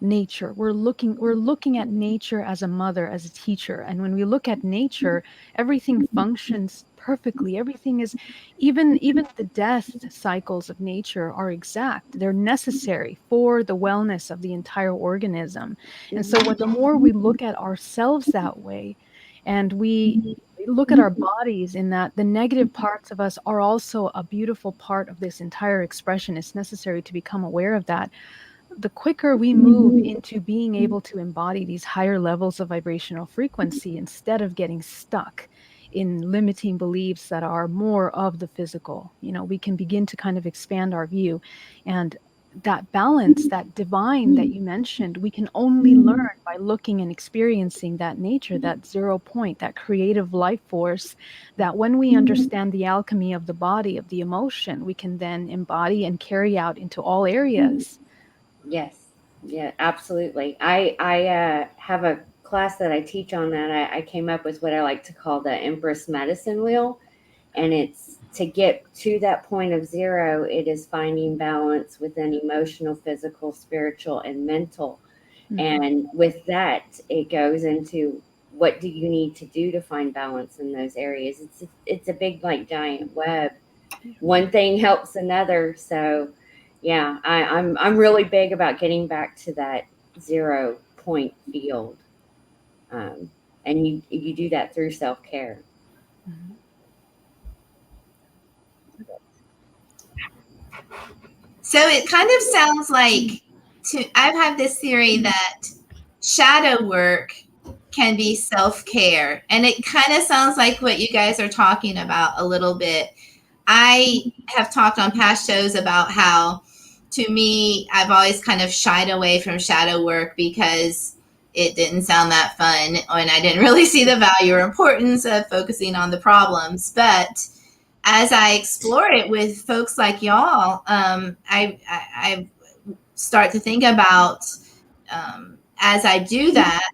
nature. We're looking at nature as a mother, as a teacher. And when we look at nature, everything functions perfectly. Everything is, even the death cycles of nature are exact. They're necessary for the wellness of the entire organism. And so the more we look at ourselves that way, and we look at our bodies in that the negative parts of us are also a beautiful part of this entire expression. It's necessary to become aware of that. The quicker we move into being able to embody these higher levels of vibrational frequency, instead of getting stuck in limiting beliefs that are more of the physical, we can begin to kind of expand our view. And that balance, that divine that you mentioned, we can only learn by looking and experiencing that nature, that 0 point, that creative life force, that when we understand the alchemy of the body, of the emotion, we can then embody and carry out into all areas. yes, yeah, absolutely. I have a class that I teach on that. I came up with what I like to call the Empress medicine wheel. And it's to get to that point of 0, it is finding balance within emotional, physical, spiritual, and mental. And with that, it goes into, what do you need to do to find balance in those areas? It's a big, like, giant web. One thing helps another. So yeah, I'm really big about getting back to that 0 point field. And you do that through self-care. So it kind of sounds like, I've had this theory that shadow work can be self-care. And it kind of sounds like what you guys are talking about a little bit. I have talked on past shows about how, to me, I've always kind of shied away from shadow work because it didn't sound that fun, and I didn't really see the value or importance of focusing on the problems. But as I explore it with folks like y'all, I start to think about, as I do that,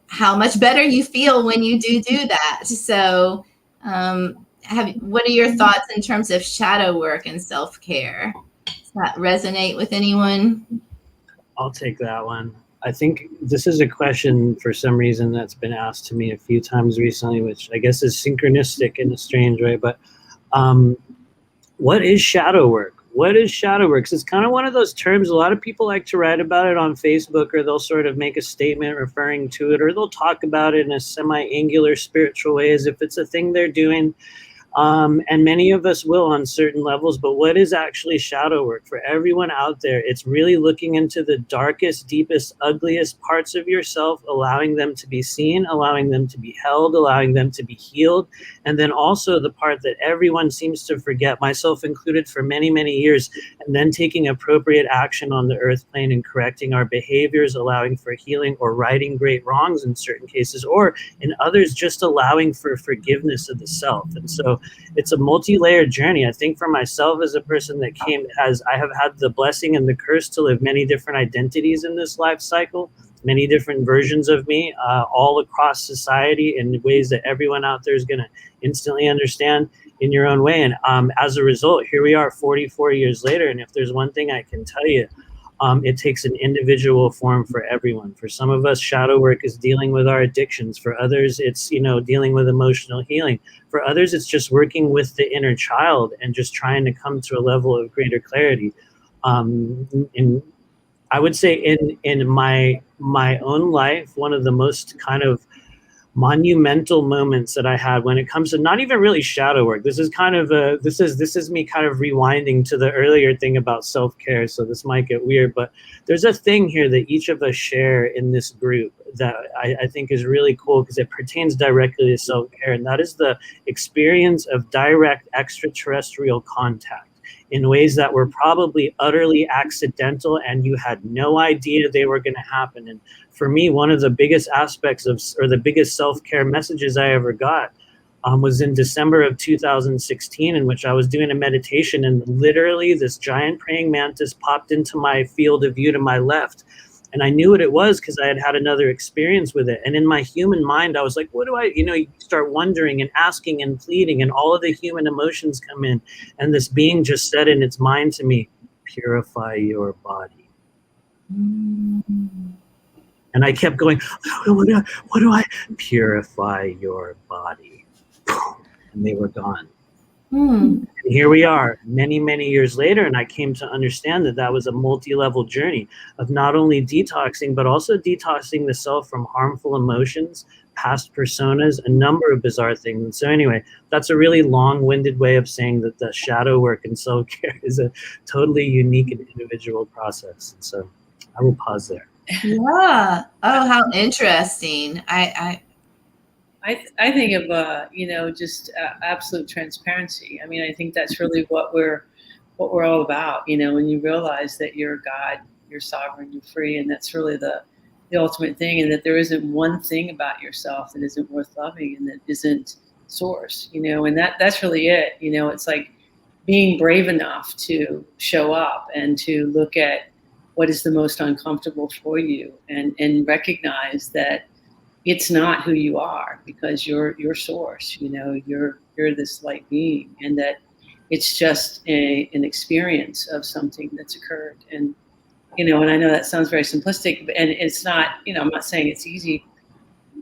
how much better you feel when you do that. So what are your thoughts in terms of shadow work and self-care? Does that resonate with anyone? I'll take that one. I think this is a question, for some reason, that's been asked to me a few times recently, which I guess is synchronistic in a strange way. But what is shadow work? What is shadow work? 'Cause it's kind of one of those terms. A lot of people like to write about it on Facebook, or they'll sort of make a statement referring to it, or they'll talk about it in a semi-angular spiritual way as if it's a thing they're doing. And many of us will on certain levels, but what is actually shadow work? For everyone out there, it's really looking into the darkest, deepest, ugliest parts of yourself, allowing them to be seen, allowing them to be held, allowing them to be healed. And then also the part that everyone seems to forget, myself included for many, many years, and then taking appropriate action on the earth plane and correcting our behaviors, allowing for healing, or righting great wrongs in certain cases, or in others, just allowing for forgiveness of the self. And so it's a multi-layered journey. I think for myself, as a person that I have had the blessing and the curse to live many different identities in this life cycle, many different versions of me, all across society in ways that everyone out there is going to instantly understand in your own way. And as a result, here we are 44 years later. And if there's one thing I can tell you, it takes an individual form for everyone. For some of us, shadow work is dealing with our addictions. For others, it's, dealing with emotional healing. For others, it's just working with the inner child and just trying to come to a level of greater clarity. And I would say in my own life, one of the most kind of monumental moments that I had when it comes to not even really shadow work. This is kind of this is me kind of rewinding to the earlier thing about self-care. So this might get weird, but there's a thing here that each of us share in this group that I think is really cool because it pertains directly to self-care, and that is the experience of direct extraterrestrial contact in ways that were probably utterly accidental and you had no idea they were going to happen. And for me, one of the biggest aspects or the biggest self-care messages I ever got was in December of 2016, in which I was doing a meditation, and literally this giant praying mantis popped into my field of view to my left. And I knew what it was because I had had another experience with it. And in my human mind, I was like, what do I, you start wondering and asking and pleading, and all of the human emotions come in. And this being just said in its mind to me, purify your body. And I kept going, what do I, purify your body. And they were gone. And here we are many, many years later, and I came to understand that was a multi-level journey of not only detoxing, but also detoxing the self from harmful emotions, past personas, a number of bizarre things. And so anyway, that's a really long-winded way of saying that the shadow work and self-care is a totally unique and individual process. And so I will pause there. Yeah. Oh, how interesting. I think of just absolute transparency. I mean, I think that's really what we're all about. When you realize that you're God, you're sovereign, you're free, and that's really the ultimate thing. And that there isn't one thing about yourself that isn't worth loving and that isn't source. And that's really it. It's like being brave enough to show up and to look at what is the most uncomfortable for you, and recognize that it's not who you are, because you're your source. You're this light being, and that it's just an experience of something that's occurred. And and I know that sounds very simplistic, and it's not. I'm not saying it's easy,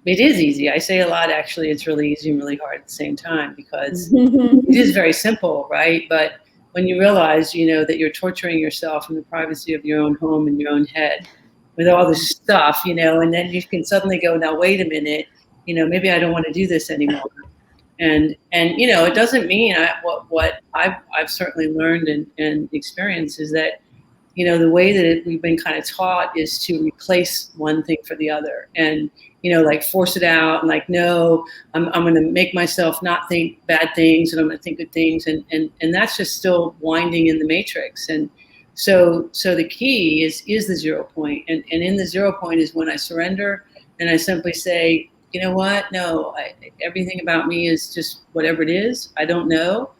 it is easy. I say a lot, actually, it's really easy and really hard at the same time, because it is very simple, right? But when you realize, that you're torturing yourself in the privacy of your own home and your own head with all this stuff, and then you can suddenly go, now, wait a minute, maybe I don't want to do this anymore. And it doesn't mean what I've certainly learned and experienced is that, the way that we've been kind of taught is to replace one thing for the other, and like force it out, and like, no, I'm going to make myself not think bad things, and I'm going to think good things, and that's just still winding in the matrix. And so the key is the 0 point, and in the 0 point is when I surrender and I simply say, you know what? No, everything about me is just whatever it is. I don't know.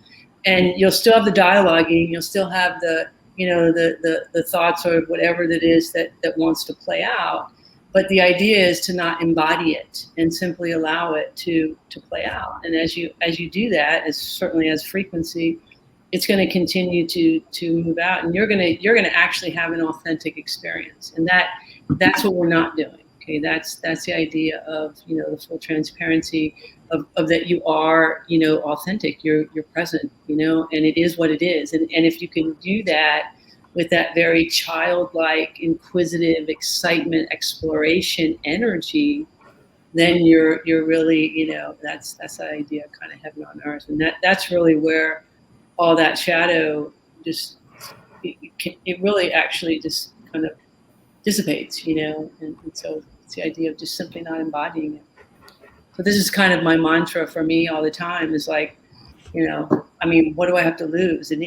And you'll still have the dialoguing. You'll still have the, the thoughts or whatever that is that wants to play out. But the idea is to not embody it and simply allow it to play out. And as you do that, certainly as frequency, it's going to continue to move out, and you're going to actually have an authentic experience. And that's what we're not doing. Okay, that's the idea of the full transparency of that you are authentic, you're present, and it is what it is. And if you can do that with that very childlike, inquisitive, excitement, exploration energy, then you're really that's the idea of kind of heaven on earth. And that's really where all that shadow just it really actually just kind of dissipates, and so it's the idea of just simply not embodying it. So this is kind of my mantra for me all the time, is like, what do I have to lose? And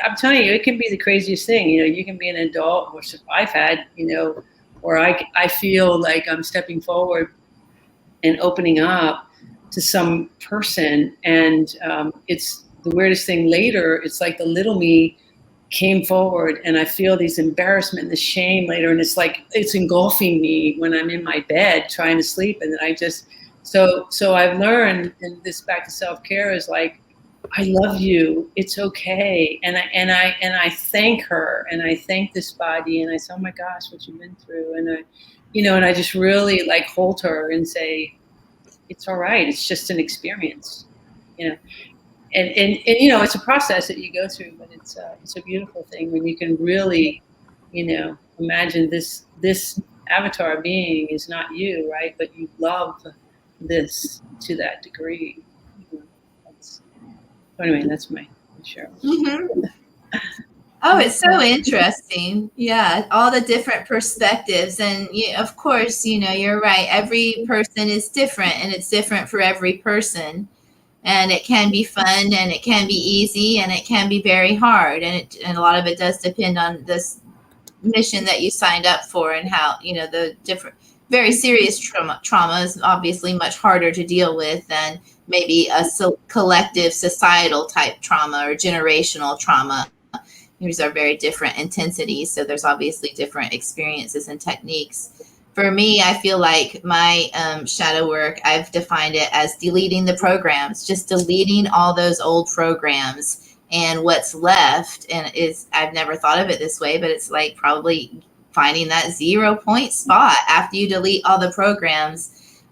I'm telling you, it can be the craziest thing. You can be an adult, which I've had, where I feel like I'm stepping forward and opening up to some person, and it's the weirdest thing later. It's like the little me came forward, and I feel these embarrassment and the shame later, and it's like it's engulfing me when I'm in my bed trying to sleep. And then I just so I've learned, and this back to self-care is like, I love you, it's okay. And I thank her, and I thank this body, and I say, oh my gosh, what you've been through. And and I just really like hold her and say, it's all right, it's just an experience, And it's a process that you go through, but it's a beautiful thing when you can really, imagine this avatar being is not you, right? But you love this to that degree. Anyway, that's my share. Mm-hmm. Oh, it's so interesting. Yeah, all the different perspectives. And of course, you're right. Every person is different, and it's different for every person. And it can be fun, and it can be easy, and it can be very hard. And a lot of it does depend on this mission that you signed up for, and how, the different, very serious trauma is obviously much harder to deal with than maybe a collective societal type trauma or generational trauma. These are very different intensities. So there's obviously different experiences and techniques. For me, I feel like my shadow work, I've defined it as deleting the programs, just deleting all those old programs, and what's left. And I've never thought of it this way, but it's like probably finding that 0 point spot after you delete all the programs,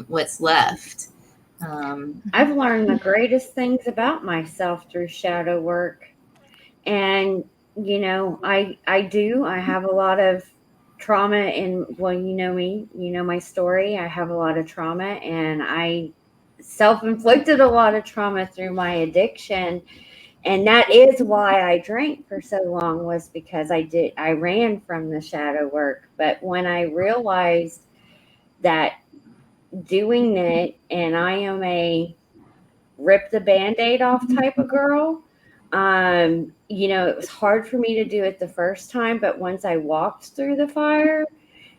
what's left. I've learned the greatest things about myself through shadow work. And, I have a lot of trauma, and you know me, my story. I have a lot of trauma, and I self-inflicted a lot of trauma through my addiction. And that is why I drank for so long, was because I ran from the shadow work. But when I realized that doing it, and I am a rip the Band-Aid off type of girl, it was hard for me to do it the first time, but once I walked through the fire,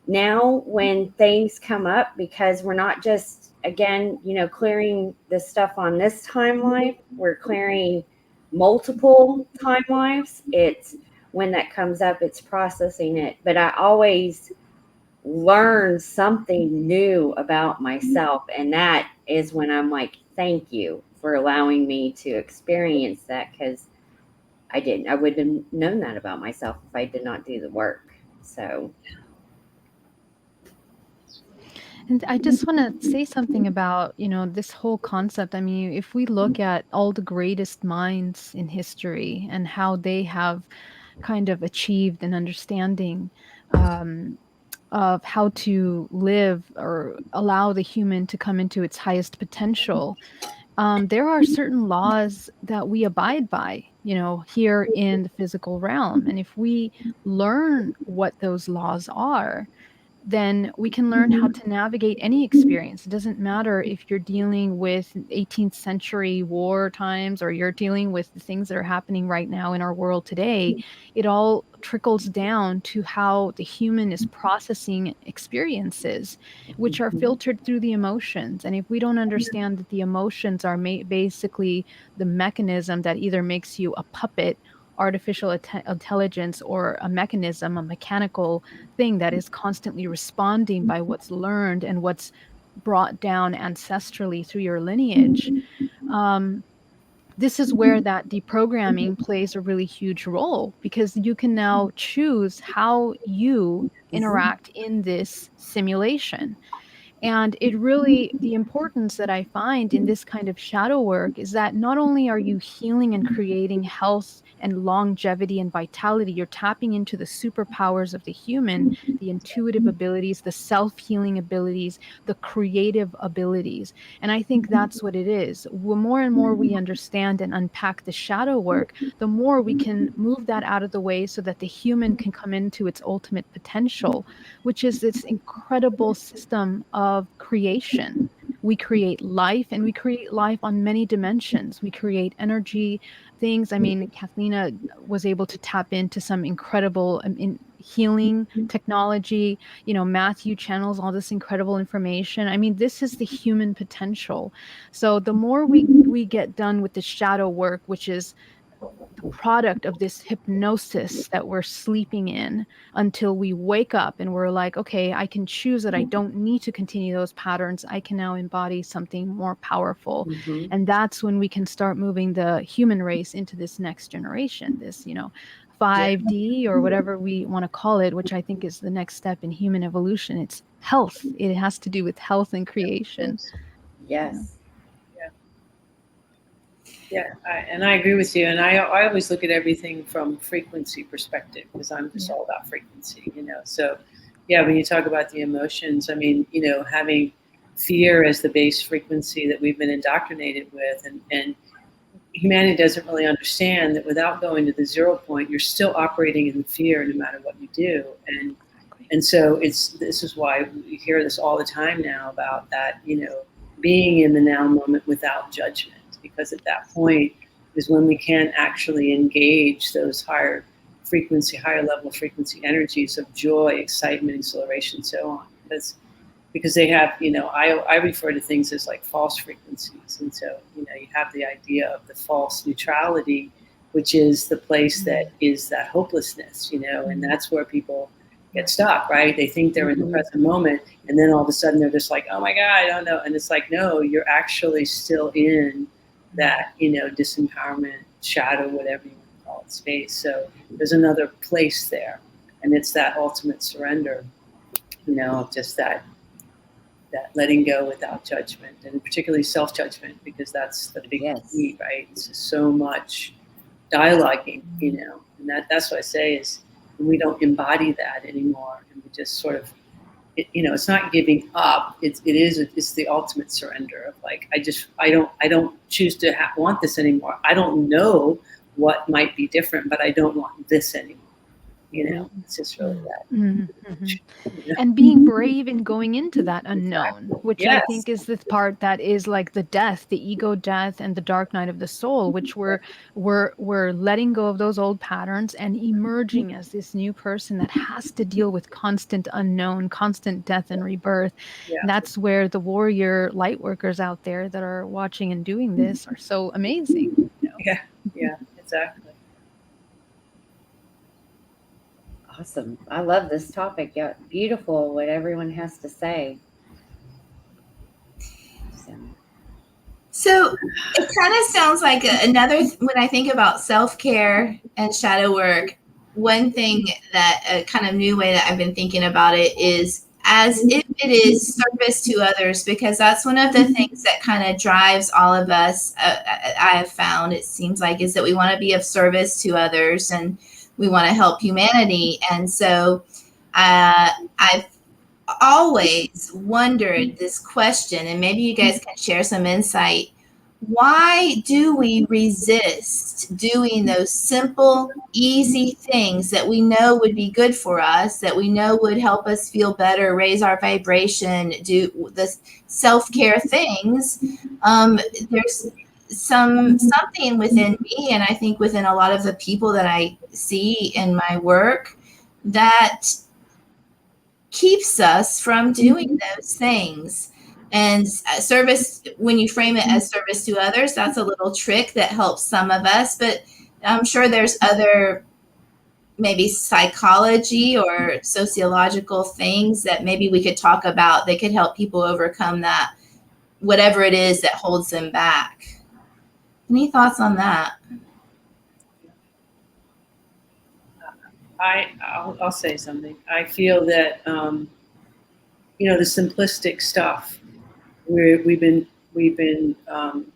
now when things come up, because we're not just, again, clearing the stuff on this timeline, we're clearing multiple timelines. It's when that comes up, it's processing it. But I always learn something new about myself, and that is when I'm like, thank you for allowing me to experience that, because I wouldn't have known that about myself if I did not do the work. So And I just want to say something about, this whole concept. I mean, if we look at all the greatest minds in history and how they have kind of achieved an understanding um, of how to live or allow the human to come into its highest potential, there are certain laws that we abide by, here in the physical realm. And if we learn what those laws are, then we can learn how to navigate any experience. It doesn't matter if you're dealing with 18th century war times or you're dealing with the things that are happening right now in our world today. It all trickles down to how the human is processing experiences, which are filtered through the emotions. And if we don't understand that the emotions are basically the mechanism that either makes you a puppet, artificial intelligence, or a mechanism, a mechanical thing that is constantly responding by what's learned and what's brought down ancestrally through your lineage, this is where that deprogramming plays a really huge role, because you can now choose how you interact in this simulation. And it really, the importance that I find in this kind of shadow work is that not only are you healing and creating health and longevity and vitality, you're tapping into the superpowers of the human, the intuitive abilities, the self-healing abilities, the creative abilities. And I think that's what it is. The more and more we understand and unpack the shadow work, the more we can move that out of the way so that the human can come into its ultimate potential, which is this incredible system of creation. We create life, and we create life on many dimensions. We create energy things. I mean, Cathleena was able to tap into some incredible in healing technology, Matthew channels all this incredible information. I mean, this is the human potential. So the more we get done with the shadow work, which is the product of this hypnosis that we're sleeping in until we wake up and we're like, okay, I can choose that I don't need to continue those patterns. I can now embody something more powerful. Mhm. And that's when we can start moving the human race into this next generation, this, 5D or whatever we want to call it, which I think is the next step in human evolution. It's health. It has to do with health and creation. Yes. Yeah, and I agree with you. And I always look at everything from frequency perspective, because I'm just all about frequency, So, yeah, when you talk about the emotions, I mean, having fear as the base frequency that we've been indoctrinated with, and humanity doesn't really understand that without going to the 0 point, you're still operating in the fear no matter what you do. And so this is why we hear this all the time now about that, being in the now moment without judgment. Because at that point is when we can actually engage those higher level frequency energies of joy, excitement, exhilaration, so on. Because they have, I refer to things as like false frequencies. And so, you have the idea of the false neutrality, which is the place that is that hopelessness, and that's where people get stuck, right? They think they're in the present moment, and then all of a sudden they're just like, oh my God, I don't know. And it's like, no, you're actually still in that, disempowerment, shadow, whatever you want to call it, space. So there's another place there. And it's that ultimate surrender, just that letting go without judgment, and particularly self-judgment, because that's the big key, right? It's just so much dialoguing, and that's what I say is when we don't embody that anymore, and we just sort of, it's not giving up. It's the ultimate surrender of like, I don't choose to want this anymore. I don't know what might be different, but I don't want this anymore. It's just really that. Mm-hmm. And being brave in going into that unknown, which I think is the part that is like the death, the ego death, and the dark night of the soul, which we're letting go of those old patterns and emerging as this new person that has to deal with constant unknown, constant death and rebirth. Yeah. And that's where the warrior light workers out there that are watching and doing this are so amazing. Yeah, exactly. Awesome. I love this topic. Yeah, beautiful what everyone has to say. So it kind of sounds like another, when I think about self-care and shadow work, one thing that a kind of new way that I've been thinking about it is as if it is service to others, because that's one of the things that kind of drives all of us. I have found, it seems like, is that we want to be of service to others and we want to help humanity. And so I've always wondered this question, and maybe you guys can share some insight. Why do we resist doing those simple, easy things that we know would be good for us, that we know would help us feel better, raise our vibration, do the self-care things? There's something within me, and I think within a lot of the people that I see in my work, that keeps us from doing those things. And service, when you frame it as service to others, that's a little trick that helps some of us, but I'm sure there's other maybe psychology or sociological things that maybe we could talk about that could help people overcome that, whatever it is that holds them back. Any thoughts on that? I'll say something. I feel that the simplistic stuff we've been kind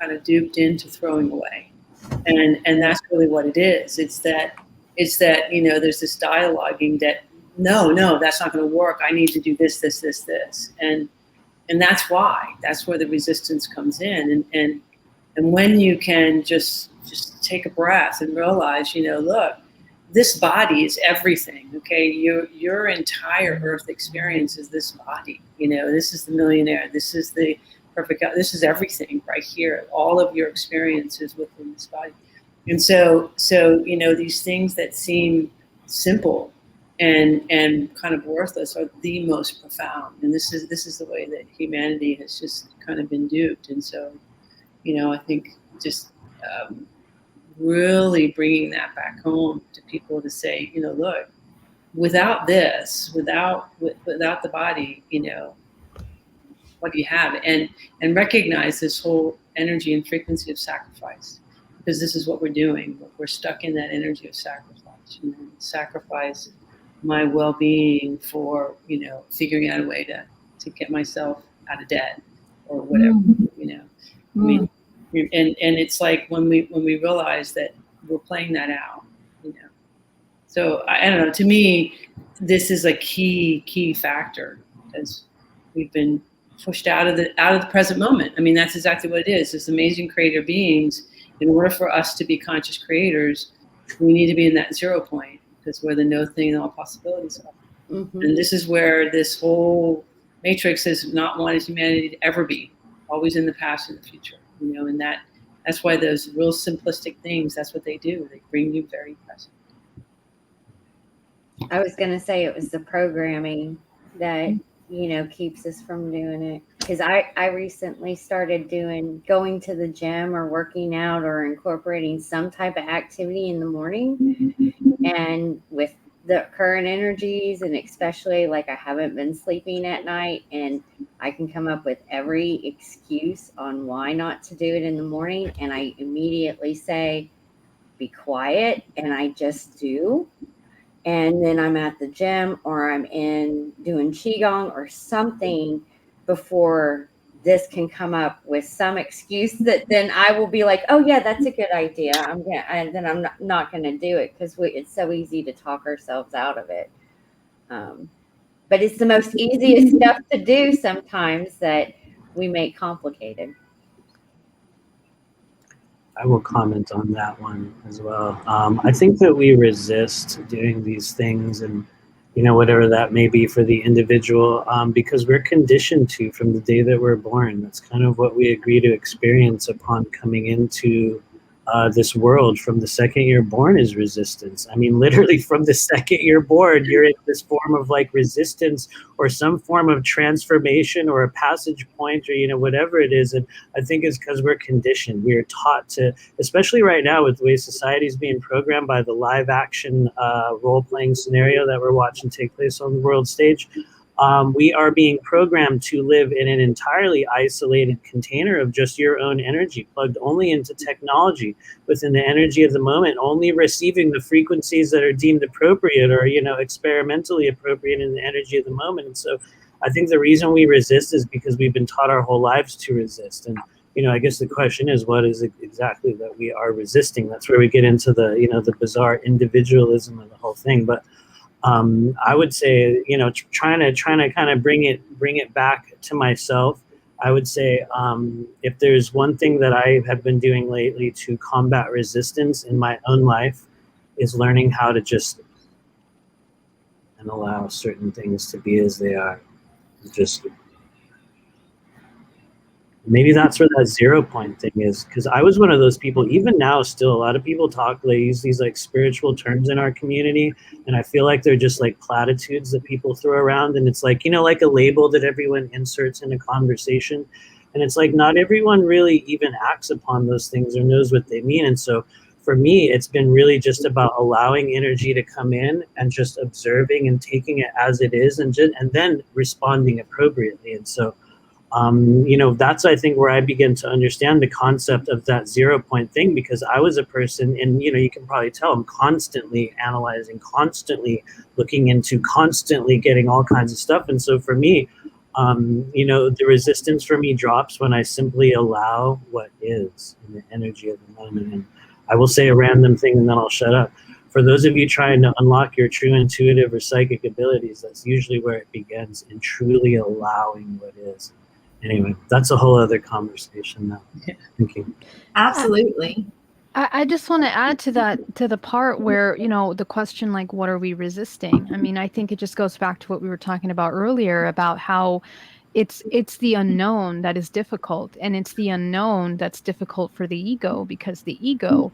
of duped into throwing away, and that's really what it is. It's that there's this dialoguing that no, that's not going to work. I need to do this, and that's where the resistance comes in, and when you can just take a breath and realize, look, this body is everything. Okay, your entire Earth experience is this body. This is the millionaire. This is the perfect. This is everything right here. All of your experiences within this body. And so these things that seem simple and kind of worthless are the most profound. And this is the way that humanity has just kind of been duped. And so, I think just really bringing that back home to people to say, look, without this, without the body, what do you have? And recognize this whole energy and frequency of sacrifice, because this is what we're doing. We're stuck in that energy of sacrifice. Sacrifice my well-being for, figuring out a way to get myself out of debt or whatever, I mean, and it's like when we realize that we're playing that out, So I don't know. To me, this is a key factor, because we've been pushed out of the present moment. I mean, that's exactly what it is. This amazing creator beings. In order for us to be conscious creators, we need to be in that 0 point, because where the no thing and all possibilities are. Mm-hmm. And this is where this whole matrix has not wanted humanity to ever be, always in the past and the future. And that's why those real simplistic things, that's what they do. They bring you very present. I was going to say it was the programming that, keeps us from doing it. Because I recently started going to the gym or working out or incorporating some type of activity in the morning. And with the current energies, and especially like I haven't been sleeping at night, and I can come up with every excuse on why not to do it in the morning. And I immediately say, be quiet. And I just do. And then I'm at the gym or I'm doing Qigong or something before this can come up with some excuse that then I will be like, oh yeah, that's a good idea. And then I'm not going to do it, because it's so easy to talk ourselves out of it. But it's the most easiest stuff to do sometimes that we make complicated. I will comment on that one as well. I think that we resist doing these things, and whatever that may be for the individual, because we're conditioned to from the day that we're born. That's kind of what we agree to experience upon coming into this world. From the second you're born is resistance. I mean, literally from the second you're born, you're in this form of like resistance or some form of transformation or a passage point or, whatever it is. And I think it's because we're conditioned. We are taught to, especially right now with the way society is being programmed by the live action role-playing scenario that we're watching take place on the world stage. we are being programmed to live in an entirely isolated container of just your own energy, plugged only into technology, within the energy of the moment, only receiving the frequencies that are deemed appropriate or, experimentally appropriate in the energy of the moment. And so I think the reason we resist is because we've been taught our whole lives to resist. And, I guess the question is, what is it exactly that we are resisting? That's where we get into the, the bizarre individualism of the whole thing. But I would say, trying to kind of bring it back to myself. I would say if there's one thing that I have been doing lately to combat resistance in my own life is learning how to just and allow certain things to be as they are. Just maybe that's where that 0 point thing is, because I was one of those people. Even now, still a lot of people they use these like spiritual terms in our community, and I feel like they're just like platitudes that people throw around, and it's like, like a label that everyone inserts in a conversation, and it's like not everyone really even acts upon those things or knows what they mean. And so for me, it's been really just about allowing energy to come in and just observing and taking it as it is, and then responding appropriately. And so that's, I think, where I begin to understand the concept of that 0 point thing, because I was a person, and, you can probably tell I'm constantly analyzing, constantly looking into, constantly getting all kinds of stuff. And so for me, the resistance for me drops when I simply allow what is in the energy of the moment. And I will say a random thing and then I'll shut up. For those of you trying to unlock your true intuitive or psychic abilities, that's usually where it begins, in truly allowing what is. Anyway, that's a whole other conversation now. Thank you. Absolutely. I just want to add to that, to the part where, the question, like, what are we resisting? I mean, I think it just goes back to what we were talking about earlier about how it's the unknown that is difficult, and it's the unknown that's difficult for the ego, because the ego,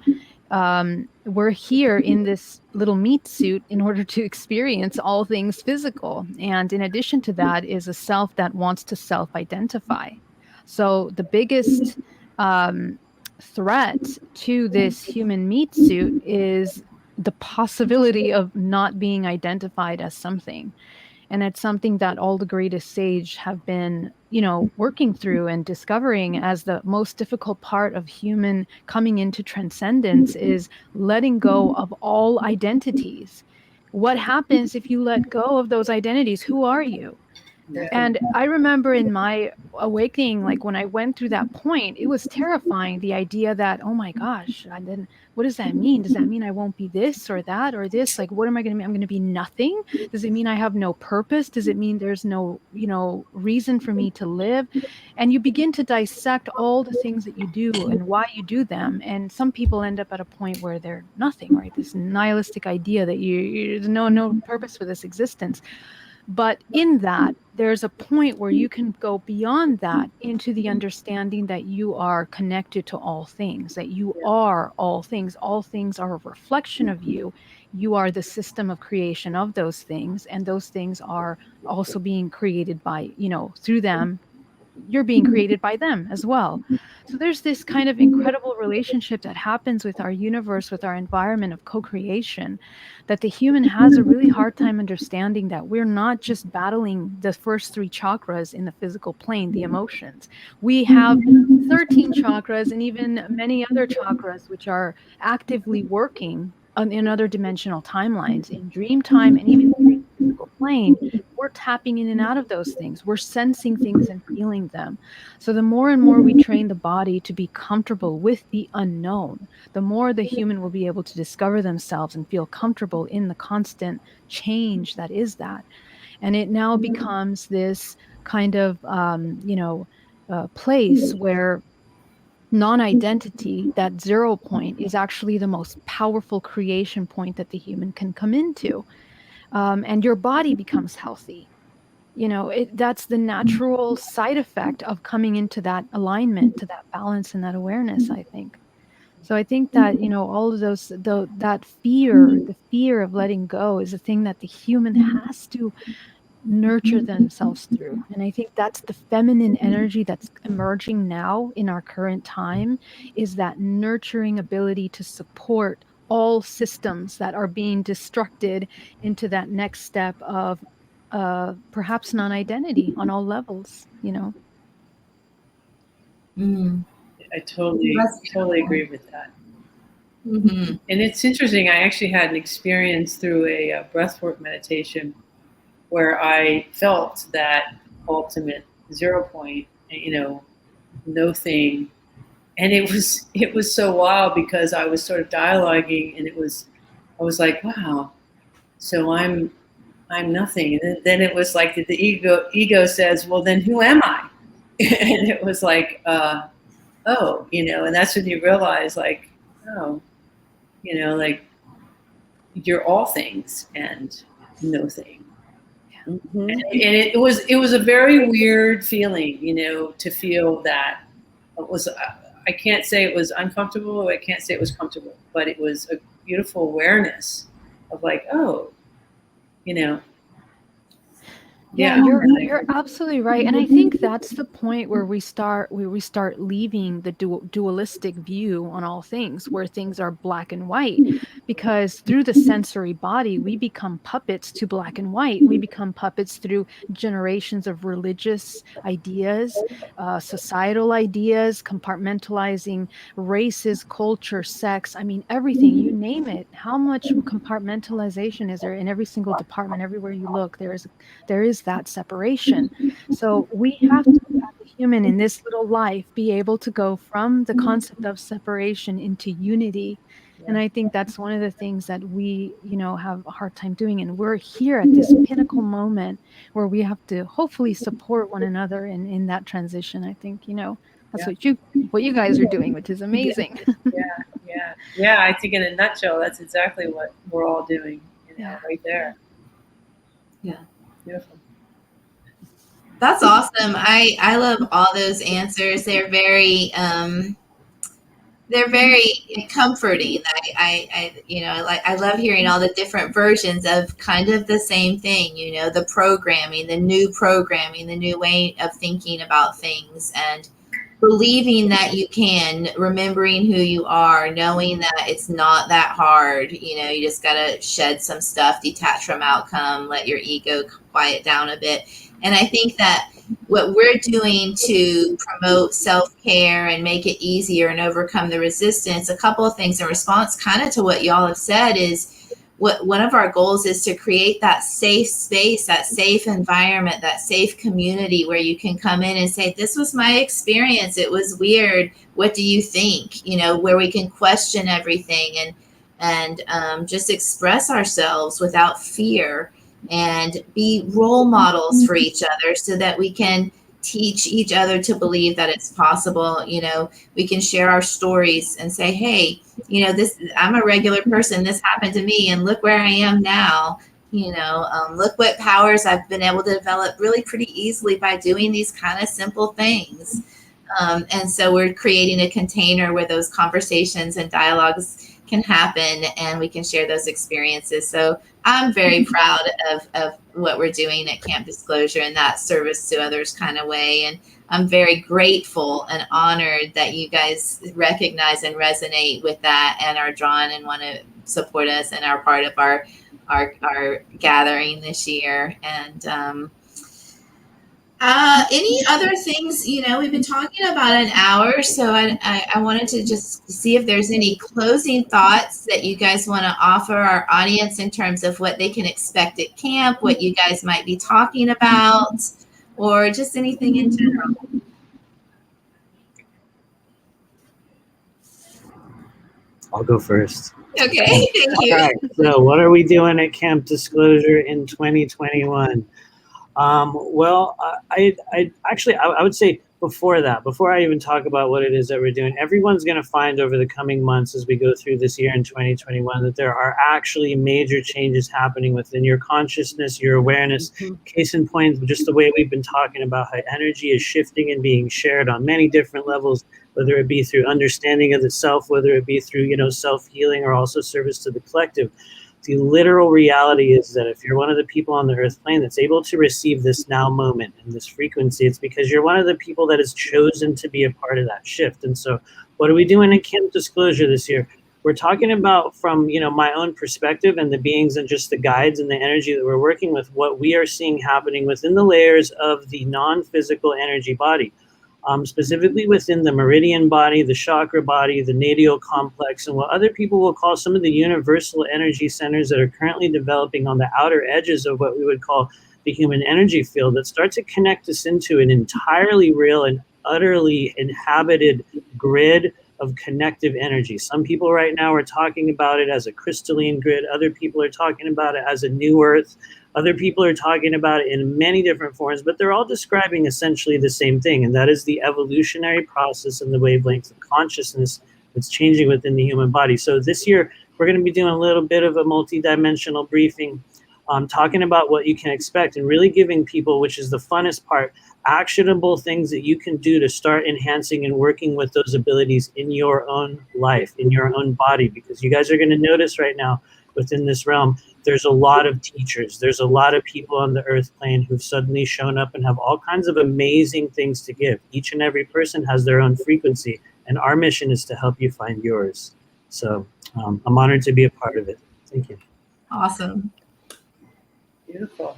we're here in this little meat suit in order to experience all things physical. And in addition to that is a self that wants to self-identify. So the biggest threat to this human meat suit is the possibility of not being identified as something. And it's something that all the greatest sage have been, working through and discovering as the most difficult part of human coming into transcendence is letting go of all identities. What happens if you let go of those identities? Who are you? And I remember in my awakening, like when I went through that point, it was terrifying. The idea that, oh my gosh, and then what does that mean? Does that mean I won't be this or that or this? Like, what am I going to be? I'm going to be nothing. Does it mean I have no purpose? Does it mean there's no, reason for me to live? And you begin to dissect all the things that you do and why you do them. And some people end up at a point where they're nothing, right? This nihilistic idea that there's no purpose for this existence. But in that, there's a point where you can go beyond that into the understanding that you are connected to all things, that you are all things. All things are a reflection of you. You are the system of creation of those things. And those things are also being created by, through them. You're being created by them as well. So there's this kind of incredible relationship that happens with our universe, with our environment of co-creation, that the human has a really hard time understanding, that we're not just battling the first 3 chakras in the physical plane, the emotions. We have 13 chakras and even many other chakras which are actively working in other dimensional timelines, in dream time, and even in the physical plane. We're tapping in and out of those things. We're sensing things and feeling them. So the more and more we train the body to be comfortable with the unknown, the more the human will be able to discover themselves and feel comfortable in the constant change that is that. And it now becomes this kind of, place where non-identity, that 0 point, is actually the most powerful creation point that the human can come into. And your body becomes healthy. That's the natural side effect of coming into that alignment, to that balance and that awareness, I think. So I think that, all of those, that fear, the fear of letting go, is a thing that the human has to nurture themselves through. And I think that's the feminine energy that's emerging now in our current time, is that nurturing ability to support all systems that are being destructed into that next step of perhaps non-identity on all levels, you know. Mm. I totally agree with that. Mm-hmm. And it's interesting. I actually had an experience through a breathwork meditation where I felt that ultimate 0 point, no thing. And it was so wild because I was sort of dialoguing, and I was like, wow, so I'm nothing. And then it was like the ego says, well, then who am I? And it was like, oh, and that's when you realize, like, oh, like, you're all things and no thing. Mm-hmm. And it was a very weird feeling, to feel that. It was, I can't say it was uncomfortable, I can't say it was comfortable, but it was a beautiful awareness of, like, oh, Yeah, you're absolutely right. And I think that's the point where we start leaving the dualistic view on all things, where things are black and white, because through the sensory body, we become puppets to black and white. We become puppets through generations of religious ideas, societal ideas, compartmentalizing races, culture, sex. I mean, everything, you name it. How much compartmentalization is there in every single department? Everywhere you look, there is that separation. So we have to, as a human in this little life, be able to go from the concept of separation into unity. And I think that's one of the things that we, have a hard time doing. And we're here at this pinnacle moment where we have to hopefully support one another in that transition. I think, that's what you guys are doing, which is amazing. Yeah. I think in a nutshell, that's exactly what we're all doing, right there. Yeah. Beautiful. That's awesome. I love all those answers. They're very comforting. I love hearing all the different versions of kind of the same thing, the programming, the new way of thinking about things, and believing that you can, remembering who you are, knowing that it's not that hard. You just got to shed some stuff, detach from outcome, let your ego quiet down a bit. And I think that what we're doing to promote self-care and make it easier and overcome the resistance, a couple of things in response kind of to what y'all have said is, one of our goals is to create that safe space, that safe environment, that safe community where you can come in and say, this was my experience. It was weird. What do you think? Where we can question everything and just express ourselves without fear and be role models for each other so that we can teach each other to believe that it's possible. We can share our stories and say, hey, I'm a regular person. This happened to me, and look where I am now. Look what powers I've been able to develop really pretty easily by doing these kind of simple things. And so we're creating a container where those conversations and dialogues can happen, and we can share those experiences. So I'm very proud of what we're doing at Camp Disclosure in that service to others kind of way. And I'm very grateful and honored that you guys recognize and resonate with that and are drawn and want to support us and are part of our gathering this year. And any other things, we've been talking about an hour, so I wanted to just see if there's any closing thoughts that you guys want to offer our audience in terms of what they can expect at camp, what you guys might be talking about, or just anything in general. I'll go first. Okay, thank you. All right, so what are we doing at Camp Disclosure in 2021? Well, I would say before I even talk about what it is that we're doing, everyone's going to find over the coming months as we go through this year in 2021 that there are actually major changes happening within your consciousness, your awareness. Case in point, just the way we've been talking about how energy is shifting and being shared on many different levels, whether it be through understanding of the self, whether it be through, self-healing, or also service to the collective. The literal reality is that if you're one of the people on the earth plane that's able to receive this now moment and this frequency, it's because you're one of the people that has chosen to be a part of that shift. And so what are we doing in Camp Disclosure this year? we're talking about from, my own perspective and the beings and just the guides and the energy that we're working with, what we are seeing happening within the layers of the non-physical energy body, specifically within the meridian body, the chakra body, the natal complex, and what other people will call some of the universal energy centers that are currently developing on the outer edges of what we would call the human energy field, that start to connect us into an entirely real and utterly inhabited grid of connective energy. Some people right now are talking about it as a crystalline grid. Other people are talking about it as a new earth. Other people are talking about it in many different forms, but they're all describing essentially the same thing, and that is the evolutionary process and the wavelengths of consciousness that's changing within the human body. So this year, we're going to be doing a little bit of a multi-dimensional briefing, talking about what you can expect and really giving people, which is the funnest part, actionable things that you can do to start enhancing and working with those abilities in your own life, in your own body, because you guys are going to notice right now within this realm, there's a lot of teachers, there's a lot of people on the earth plane who've suddenly shown up and have all kinds of amazing things to give. Each and every person has their own frequency, and our mission is to help you find yours. So I'm honored to be a part of it. Thank you. Awesome. Beautiful.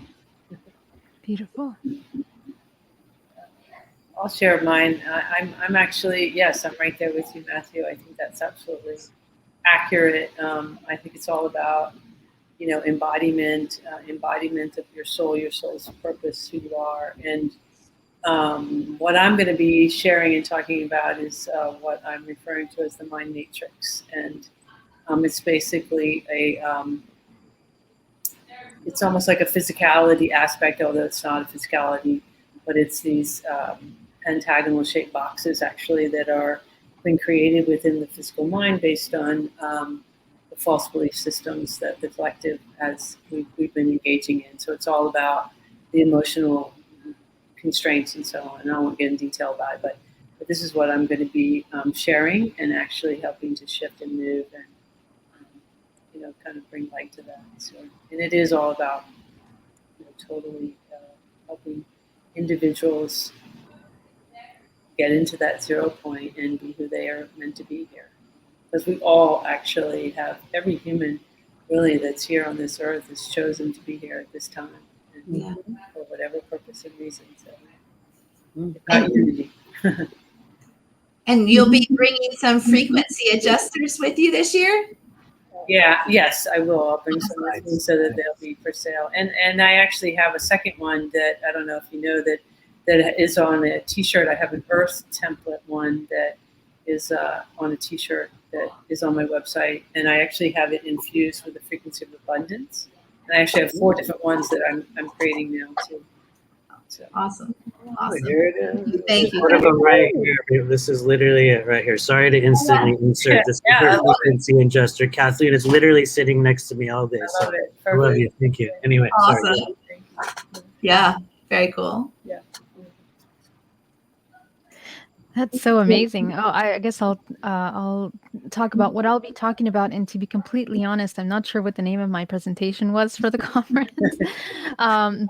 Beautiful. I'll share mine. I'm actually, yes, I'm right there with you, Matthew. I think that's absolutely accurate. I think it's all about, embodiment of your soul's purpose, who you are. And what I'm going to be sharing and talking about is what I'm referring to as the mind matrix. And it's basically it's almost like a physicality aspect, although it's not a physicality, but it's these pentagonal shaped boxes actually that are been created within the physical mind based on the false belief systems that the collective we've been engaging in. So it's all about the emotional constraints and so on. And I won't get in detail about it, but this is what I'm going to be sharing and actually helping to shift and move and kind of bring light to that. So, and it is all about totally helping individuals get into that 0 point and be who they are meant to be here. Because we all actually have, every human really that's here on this earth is chosen to be here at this time, and for whatever purpose and reason. So, unity. And you'll be bringing some frequency adjusters with you this year? Yes, I will. I'll bring some with me so that they'll be for sale. And I actually have a second one that I don't know if you know that is on a T-shirt. I have an Earth template one that is on a T-shirt that is on my website, and I actually have it infused with the frequency of abundance. And I actually have 4 different ones that I'm creating now too. So. Awesome. Here it is. Thank you. One of them right here. This is literally it right here. Sorry to instantly insert this frequency adjuster. Kathleen is literally sitting next to me all day. I love it. I love you. Thank you. Anyway, awesome. Sorry. Yeah, very cool. Yeah. That's so amazing. Oh, I guess I'll talk about what I'll be talking about. And to be completely honest, I'm not sure what the name of my presentation was for the conference,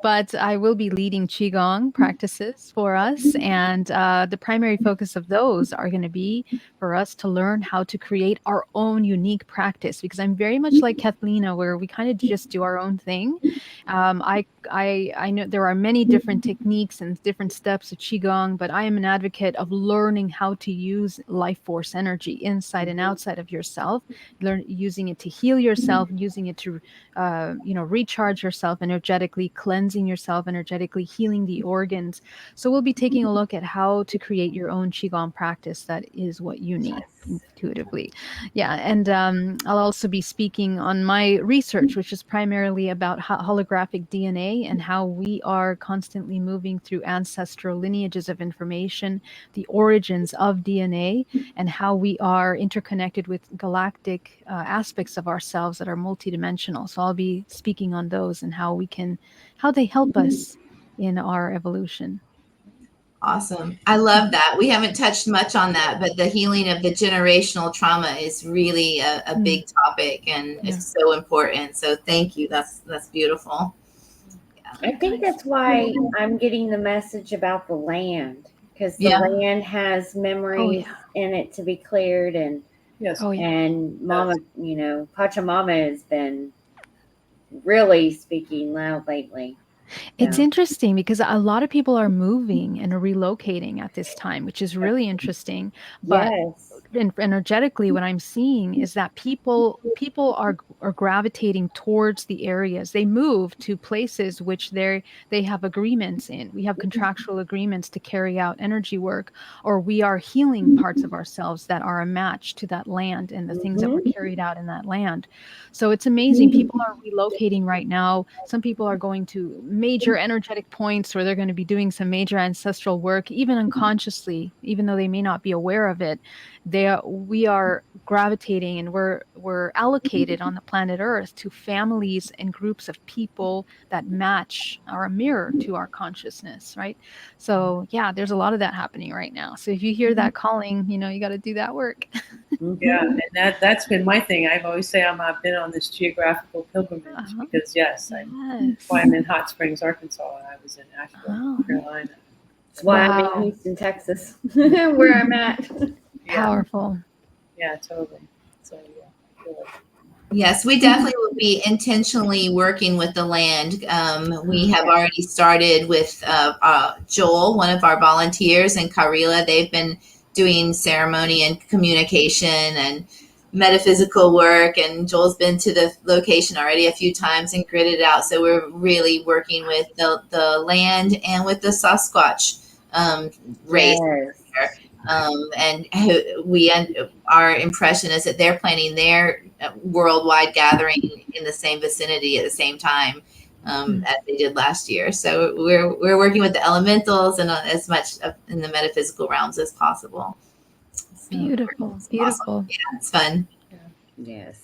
but I will be leading Qigong practices for us. And the primary focus of those are going to be for us to learn how to create our own unique practice, because I'm very much like Cathleena, where we kind of just do our own thing. I know there are many different techniques and different steps of Qigong, but I am an advocate of learning how to use life force energy inside and outside of yourself, using it to heal yourself, using it to, recharge yourself energetically, cleansing yourself energetically, healing the organs. So we'll be taking a look at how to create your own Qigong practice that is what you need intuitively. Yeah. And I'll also be speaking on my research, which is primarily about holographic DNA and how we are constantly moving through ancestral lineages of information, the origins of DNA, and how we are interconnected with galactic aspects of ourselves that are multidimensional. So I'll be speaking on those and how they help us in our evolution. Awesome. I love that. We haven't touched much on that, but the healing of the generational trauma is really a big topic, and it's so important. So thank you. That's beautiful. Yeah. I think that's why I'm getting the message about the land, because the land has memories in it to be cleared, and Yes. Oh yeah. And Mama, Pachamama has been really speaking loud lately. It's Yeah. interesting because a lot of people are moving and are relocating at this time, which is really interesting. But Yes. energetically, what I'm seeing is that people are gravitating towards the areas. They move to places which they have agreements in. We have contractual agreements to carry out energy work, or we are healing parts of ourselves that are a match to that land and the things that were carried out in that land. So it's amazing. People are relocating right now. Some people are going to major energetic points where they're going to be doing some major ancestral work, even unconsciously, even though they may not be aware of it. We are gravitating, and we're allocated on the planet Earth to families and groups of people that match, are a mirror to our consciousness, right? So yeah, there's a lot of that happening right now. So if you hear that calling, you got to do that work. Yeah, and that's been my thing. I've always say I've been on this geographical pilgrimage because that's why I'm in Hot Springs, Arkansas, and I was in Asheville, North Carolina. That's why I'm in Houston, Texas, where I'm at. Powerful. Yeah, totally. So yeah. Yes, we definitely will be intentionally working with the land. We have already started with Joel, one of our volunteers, and Karila. They've been doing ceremony and communication and metaphysical work, and Joel's been to the location already a few times and gridded it out. So we're really working with the land and with the Sasquatch race. Yes. And our impression is that they're planning their worldwide gathering in the same vicinity at the same time as they did last year. So we're working with the elementals and as much in the metaphysical realms as possible. So Beautiful. awesome. Yeah, it's fun. Yes.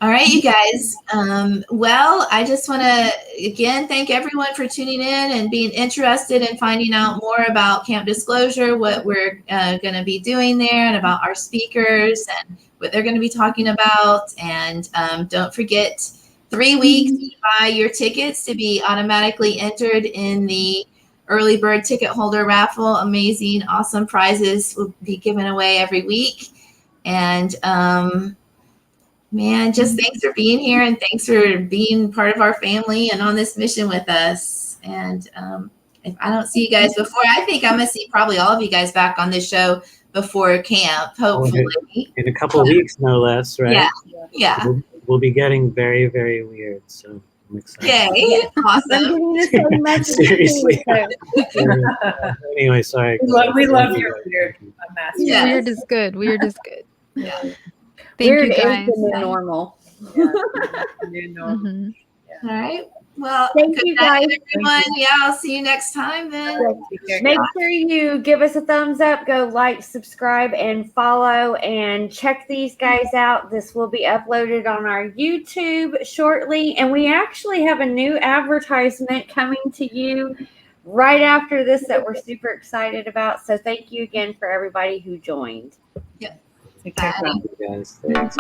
All right, you guys. Well, I just want to, again, thank everyone for tuning in and being interested in finding out more about Camp Disclosure, what we're going to be doing there, and about our speakers and what they're going to be talking about. And don't forget, 3 weeks to buy your tickets to be automatically entered in the early bird ticket holder raffle. Amazing, awesome prizes will be given away every week. And man, just thanks for being here, and thanks for being part of our family and on this mission with us. And if I don't see you guys before, I think I'm going to see probably all of you guys back on this show before camp, hopefully. In a couple of weeks, no less, right? Yeah. We'll be getting very, very weird, so I'm excited. Yay. Awesome. Seriously. Anyway, sorry. We love your weird master. Yes. Weird is good. Weird is good. Yeah. Thank Weird you guys. is the new normal. New normal. Mhm. All right. Well, Thank good you, night, guys. everyone. Yeah, I'll see you next time then. Make sure you give us a thumbs up, go like, subscribe, and follow, and check these guys out. This will be uploaded on our YouTube shortly, and we actually have a new advertisement coming to you right after this that we're super excited about. So thank you again for everybody who joined. Take care. Bye. Thank you guys. Thanks.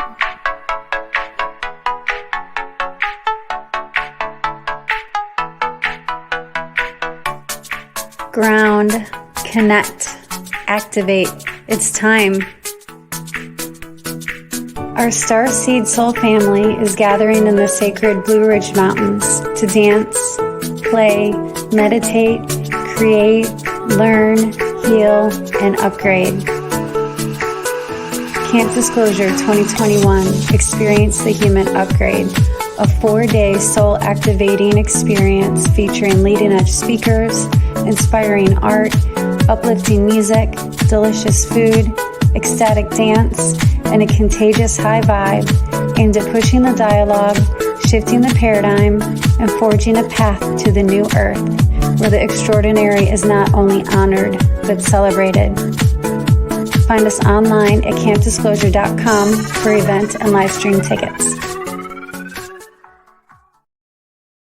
Ground, connect, activate. It's time. Our Starseed soul family is gathering in the sacred Blue Ridge Mountains to dance, play, meditate, create, learn, heal, and upgrade. Camp Disclosure 2021 Experience the Human Upgrade, a 4-day soul activating experience featuring leading edge speakers, inspiring art, uplifting music, delicious food, ecstatic dance, and a contagious high vibe aimed at pushing the dialogue, shifting the paradigm, and forging a path to the new earth, where the extraordinary is not only honored, but celebrated. Find us online at campdisclosure.com for event and live stream tickets.